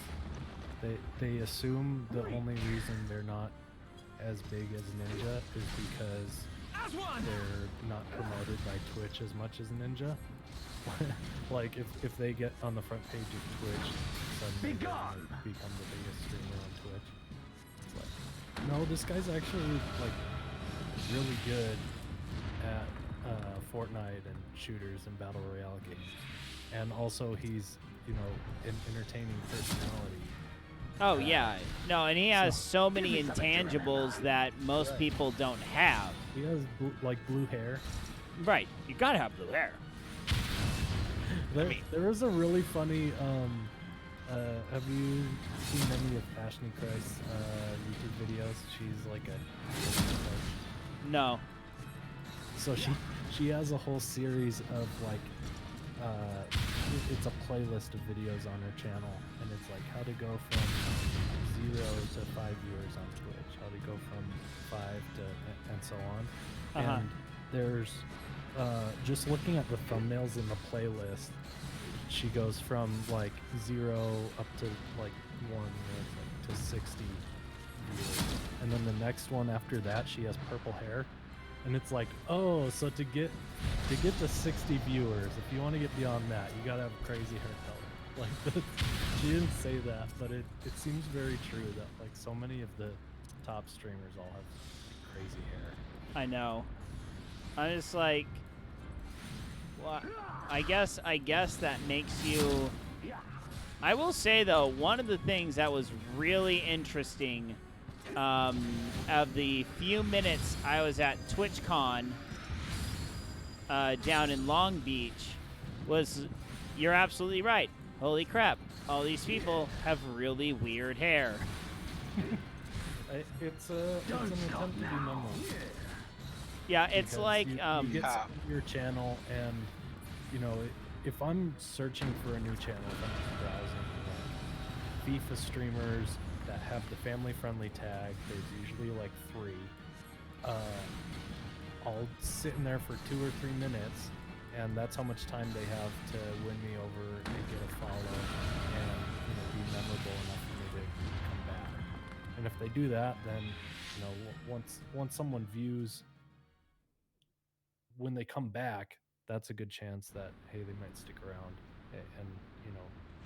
they assume the only reason they're not as big as Ninja is because they're not promoted by Twitch as much as Ninja. Like if they get on the front page of Twitch, suddenly they become the biggest streamer on Twitch. It's like, no, this guy's actually like really good at Fortnite and shooters and battle royale games, and also he's an entertaining personality. Oh yeah, no, and he has so many intangibles that most people don't have. He has blue hair. Right, you gotta have blue hair. There was a really funny. Have you seen any of Ashley Christ's YouTube videos? She's like a. No. So she has a whole series of like. It's a playlist of videos on her channel, and it's like how to go from 0 to 5 viewers on Twitch, how to go from 5 to and so on. And there's just looking at the thumbnails in the playlist, she goes from like 0 up to like 1 to 60 viewers, and then the next one after that she has purple hair. And it's like, oh, so to get to 60 viewers, if you want to get beyond that, you gotta have crazy hair color. Like, she didn't say that, but it seems very true that like so many of the top streamers all have crazy hair. I know. I'm just like, well, I guess that makes you. I will say though, one of the things that was really interesting. Of the few minutes I was at TwitchCon down in Long Beach was, you're absolutely right. Holy crap, all these people have really weird hair. It's an attempt to be memorable. Yeah, it's because like you get your channel, and if I'm searching for a new channel, if I'm just browsing like FIFA streamers that have the family-friendly tag, there's usually like 3. I'll sit in there for 2 or 3 minutes, and that's how much time they have to win me over and get a follow and be memorable enough for me to come back. And if they do that, then once someone views, when they come back, that's a good chance that hey, they might stick around and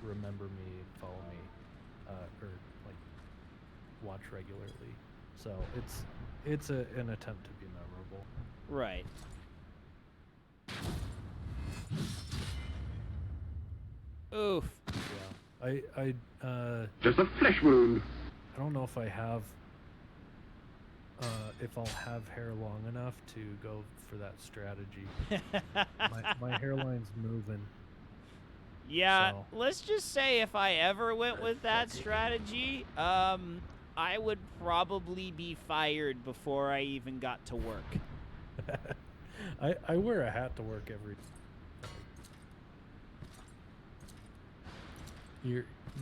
remember me, follow me, or like watch regularly. So it's an attempt to be memorable. Right. Oof. Yeah. I Just a flesh wound. I don't know if I have if I'll have hair long enough to go for that strategy. my hairline's moving. Yeah, so. Let's just say if I ever went with that strategy, I would probably be fired before I even got to work. I wear a hat to work every.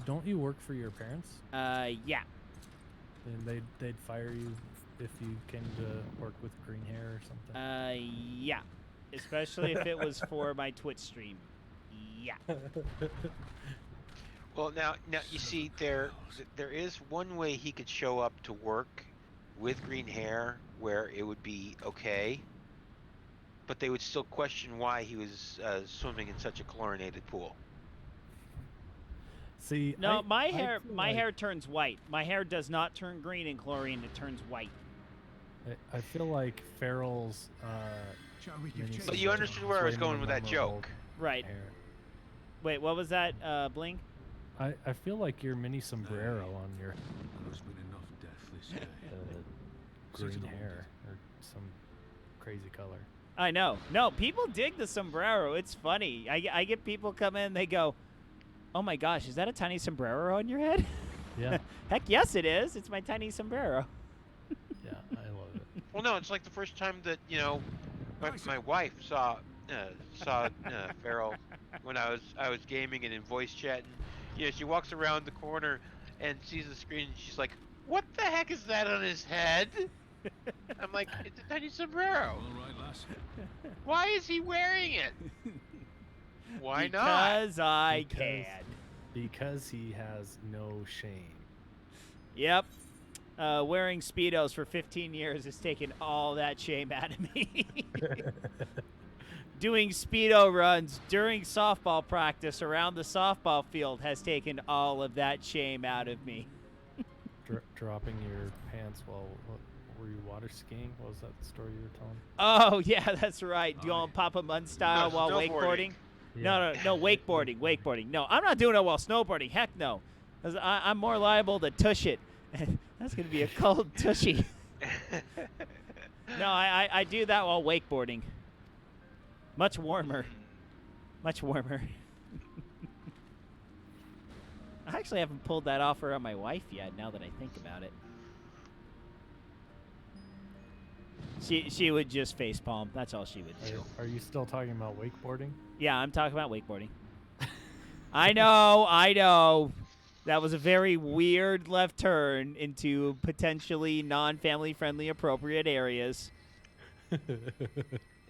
Don't you work for your parents? Yeah. And they'd fire you if you came to work with green hair or something. Yeah. Especially if it was for my Twitch stream. Yeah. Well, now you see, there is one way he could show up to work with green hair where it would be okay, but they would still question why he was swimming in such a chlorinated pool. See, no, my hair turns white. My hair does not turn green in chlorine; it turns white. I feel like Farrell's. But you understood where I was going with that joke, right? Hair. Wait, what was that, Bling? I feel like your mini sombrero on your green hair or some crazy color. I know. No, people dig the sombrero. It's funny. I get people come in, they go, "Oh my gosh, is that a tiny sombrero on your head?" Yeah. Heck yes, it is. It's my tiny sombrero. Yeah, I love it. Well, no, it's like the first time that my wife saw Farrell when I was gaming and in voice chatting. She walks around the corner, and sees the screen, and she's like, "What the heck is that on his head?" I'm like, "It's a tiny sombrero. All right, lass. Why is he wearing it? Why not?" Because I can. Because he has no shame. Yep. Wearing Speedos for 15 years has taken all that shame out of me. Doing Speedo runs during softball practice around the softball field has taken all of that shame out of me. Dropping your pants while were you water skiing? What was that story you were telling? Oh, yeah, that's right. Doing Papa Mun style No, while snowboarding. wakeboarding? Yeah. No, wakeboarding, wakeboarding. No, I'm not doing it while snowboarding. Heck no. 'Cause I'm more liable to tush it. That's going to be a cold tushy. No, I do that while wakeboarding. Much warmer. Much warmer. I actually haven't pulled that off around my wife yet, now that I think about it. She would just facepalm. That's all she would do. Are you still talking about wakeboarding? Yeah, I'm talking about wakeboarding. I know. That was a very weird left turn into potentially non-family friendly appropriate areas.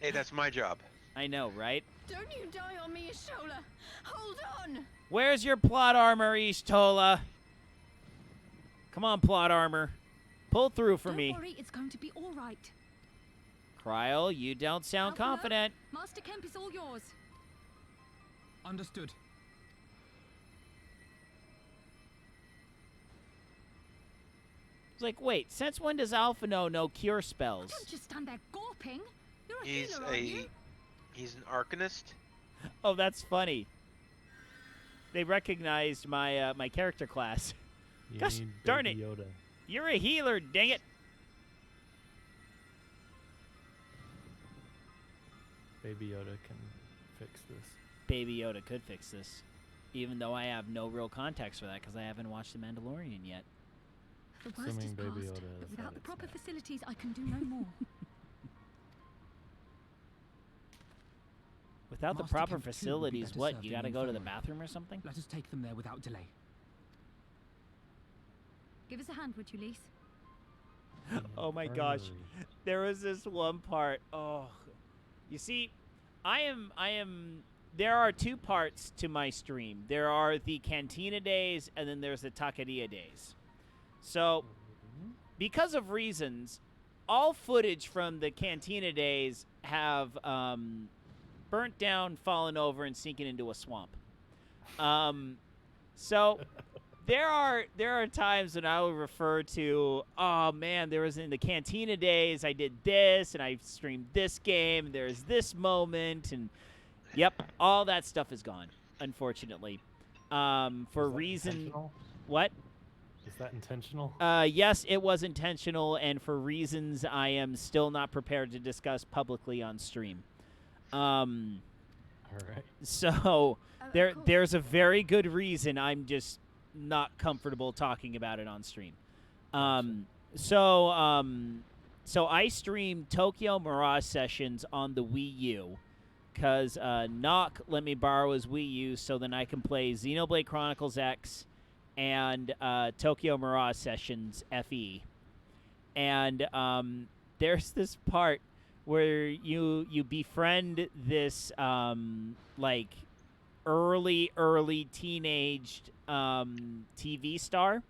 Hey, that's my job. I know, right? Don't you die on me, Ishola! Hold on! Where's your plot armor, Ishtola? Come on, plot armor. Pull through for me. Don't worry, it's going to be all right. Cryle, you don't sound Alpha, confident. Master Kemp is all yours. Understood. It's like, wait, since when does Alphino know cure spells? Don't just stand there gawping. You're a He's healer, aren't you? he's an arcanist. Oh, that's funny. They recognized my my character class. You Gosh need darn Baby it. Yoda. You're a healer, dang it. Baby Yoda can fix this. Baby Yoda could fix this. Even though I have no real context for that because I haven't watched The Mandalorian yet. The worst is Assuming Baby past, Yoda but is without at the its proper max. facilities, I can do no more. Without the Master proper Kemp too would be facilities, better what? served You in gotta the go to the infirmary. bathroom or something? Let us take them there without delay. Give us a hand, would you, Lise? Oh my gosh. There was this one part. Oh. You see, there are two parts to my stream. There are the Cantina days and then there's the Taqueria days. So, because of reasons, all footage from the Cantina days have burnt down, fallen over, and sinking into a swamp. So there are times when I will refer to, oh man, there was in the Cantina days, I did this, and I streamed this game, and there's this moment, and yep, all that stuff is gone, unfortunately. For reason, what? Is that intentional? Yes, it was intentional, and for reasons I am still not prepared to discuss publicly on stream. All right. So Of course. there's a very good reason I'm just not comfortable talking about it on stream. So I streamed Tokyo Mirage Sessions on the Wii U because Nock let me borrow his Wii U so then I can play Xenoblade Chronicles X and Tokyo Mirage Sessions FE. And there's this part where you befriend this like early teenaged TV star,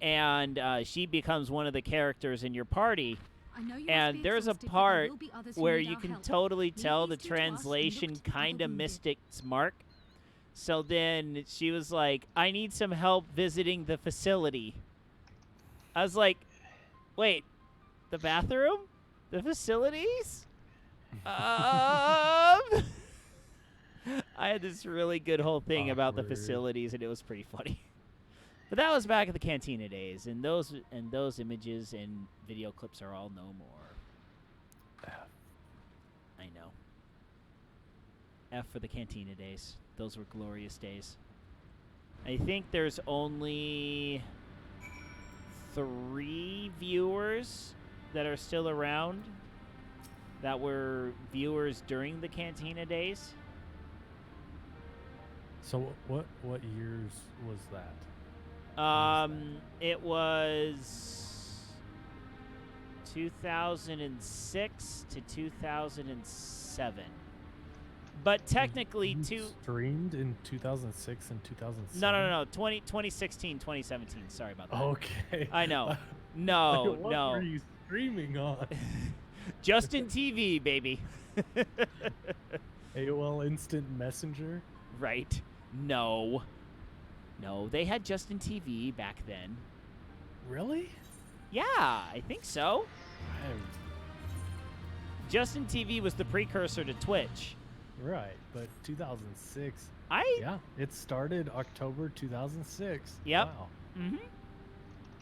and she becomes one of the characters in your party. I know you And must be there's a exhausted, but there part will be others who where need you our can help. totally Leave tell the these two to us and look translation to the kind of wounded. missed its mark. So then she was like, I need some help visiting the facility. I was like, wait, the bathroom? The facilities? I had this really good whole thing about the Awkward. facilities, and it was pretty funny. But that was back in the Cantina days, and those images and video clips are all no more. I know. F for the Cantina days. Those were glorious days. I think there's only 3 viewers that are still around that were viewers during the Cantina days. So what years was that? It was 2006 to 2007. But technically, streamed in 2006 and 2007. No. 2016, 2017. Sorry about that. Okay. I know. No, what no. were you streaming on? Justin TV, baby. AOL Instant Messenger? Right. No, they had Justin TV back then. Really? Yeah, I think so. Justin TV was the precursor to Twitch. Right, but 2006. Yeah, it started October 2006. Yep. Wow. Mm-hmm.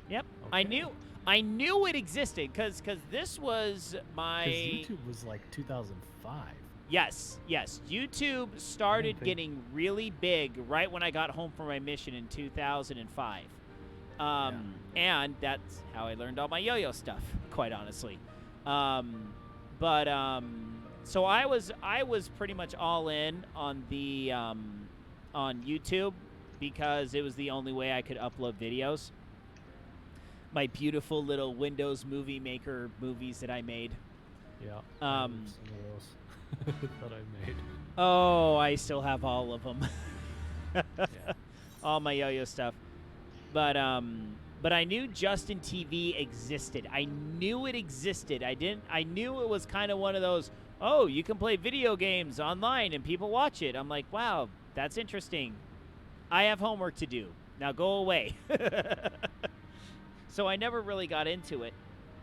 Yep. Okay. I knew it existed because this was my. Because YouTube was like 2005. Yes. YouTube started getting really big right when I got home from my mission in 2005. And that's how I learned all my yo-yo stuff, quite honestly. So I was pretty much all in on the on YouTube because it was the only way I could upload videos. My beautiful little Windows Movie Maker movies that I made. Yeah. Some of those that I made. Oh, I still have all of them. Yeah. All my yo-yo stuff. But I knew Justin TV existed. I knew it existed. I knew it was kind of one of those, oh, you can play video games online and people watch it. I'm like, wow, that's interesting. I have homework to do. Now go away. So I never really got into it.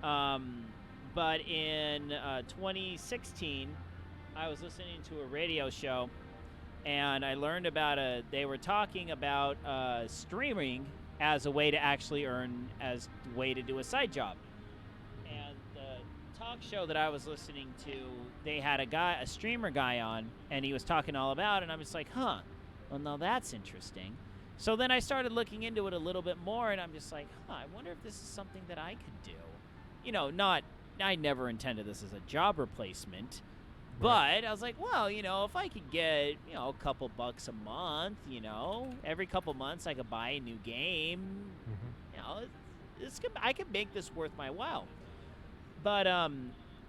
But in 2016, I was listening to a radio show, and I learned about they were talking about streaming as a way to actually earn, as a way to do a side job. And the talk show that I was listening to, they had a streamer guy on, and he was talking all about it, and I was like, well, now that's interesting. So then I started looking into it a little bit more, and I'm just like, I wonder if this is something that I could do. I never intended this as a job replacement, but I was like, well, if I could get, a couple bucks a month, every couple months I could buy a new game, I could make this worth my while. But,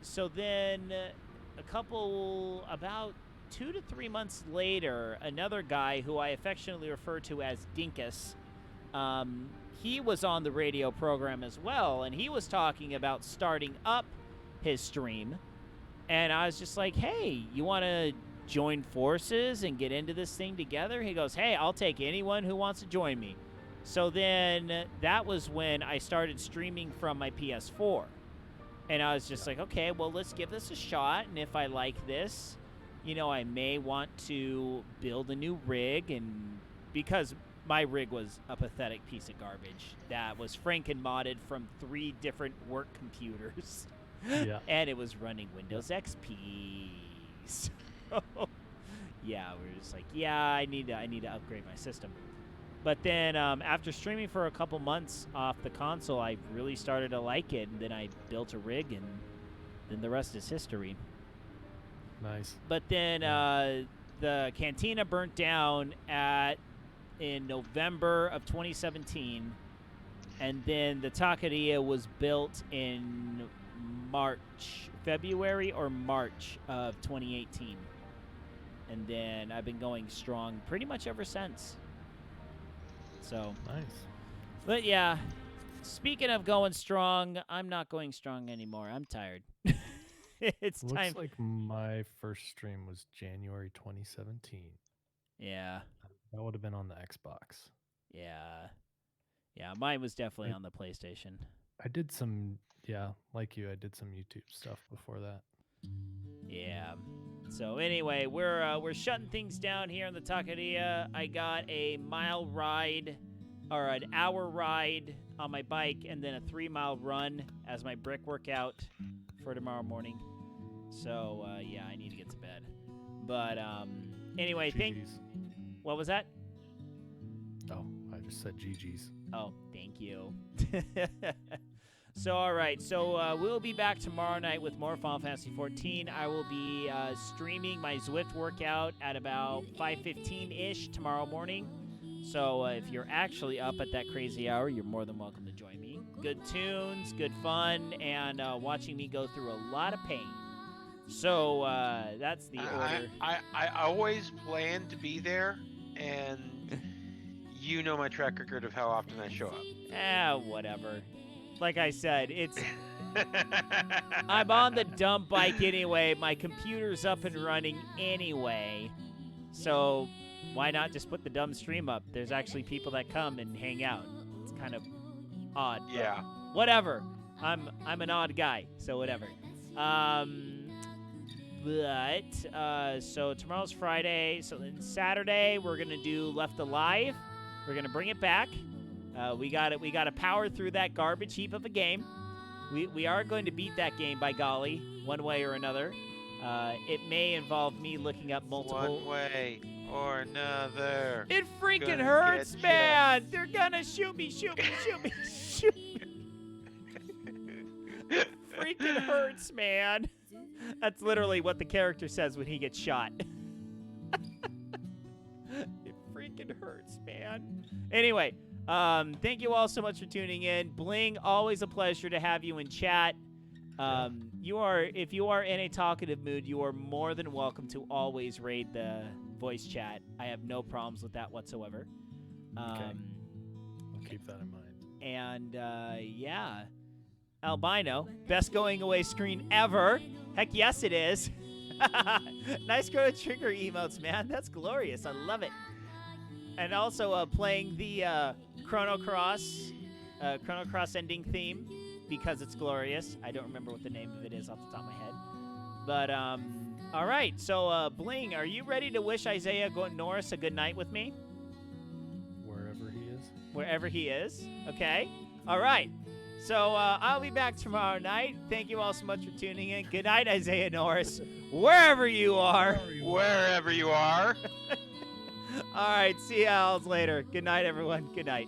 so then about 2 to 3 months later, another guy who I affectionately refer to as Dinkus, he was on the radio program as well, and he was talking about starting up his stream. And I was just like, hey, you want to join forces and get into this thing together? He goes, hey, I'll take anyone who wants to join me. So then that was when I started streaming from my PS4. And I was just like, okay, well, let's give this a shot. And if I like this, I may want to build a new rig. And because my rig was a pathetic piece of garbage that was franken-modded from 3 different work computers. Yeah. And it was running Windows XP. So, yeah, we were just like, yeah, I need to upgrade my system. But then after streaming for a couple months off the console, I really started to like it, and then I built a rig, and then the rest is history. Nice. But then the cantina burnt down in November of 2017, and then the taqueria was built in February or March of 2018. And then I've been going strong pretty much ever since. So nice. But yeah, speaking of going strong, I'm not going strong anymore. I'm tired. It's Looks time. like my first stream was January 2017. Yeah. That would have been on the Xbox. Yeah. Yeah, mine was definitely on the PlayStation. I did some, like you, I did some YouTube stuff before that. Yeah. So anyway, we're shutting things down here in the taqueria. I got a mile ride, or an hour ride on my bike, and then a 3-mile run as my brick workout for tomorrow morning. So yeah, I need to get to bed. But anyway, what was that? Oh, I just said GG's. Oh, thank you. So, all right. So, we'll be back tomorrow night with more Final Fantasy XIV. I will be streaming my Zwift workout at about 5:15-ish tomorrow morning. So if you're actually up at that crazy hour, you're more than welcome to join me. Good tunes, good fun, and watching me go through a lot of pain. So that's the order. I always plan to be there, and you know my track record of how often I show up. Whatever. Like I said, I'm on the dump bike anyway. My computer's up and running anyway. So why not just put the dumb stream up? There's actually people that come and hang out. It's kind of odd. Yeah. Whatever. I'm an odd guy, so whatever. So tomorrow's Friday. So then Saturday we're gonna do Left Alive. We're gonna bring it back. We got to power through that garbage heap of a game. We are going to beat that game, by golly, one way or another. It may involve me looking up multiple. One way or another. It freaking Gonna hurts, get man. They're gonna shoot me. Freaking hurts, man. That's literally what the character says when he gets shot. It freaking hurts, man. Anyway, thank you all so much for tuning in. Bling, always a pleasure to have you in chat. If you are in a talkative mood, you are more than welcome to always raid the voice chat. I have no problems with that whatsoever. Okay. I'll keep that in mind. And yeah, Albino, best going away screen ever. Heck yes, it is. Nice Chrono Trigger emotes, man. That's glorious. I love it. And also playing the Chrono Cross ending theme because it's glorious. I don't remember what the name of it is off the top of my head. But all right. So Bling, are you ready to wish Isaiah Norris a good night with me? Wherever he is. Wherever he is. Okay. All right. So I'll be back tomorrow night. Thank you all so much for tuning in. Good night, Isaiah Norris, wherever you are. Wherever you are. All right, see y'all later. Good night, everyone. Good night.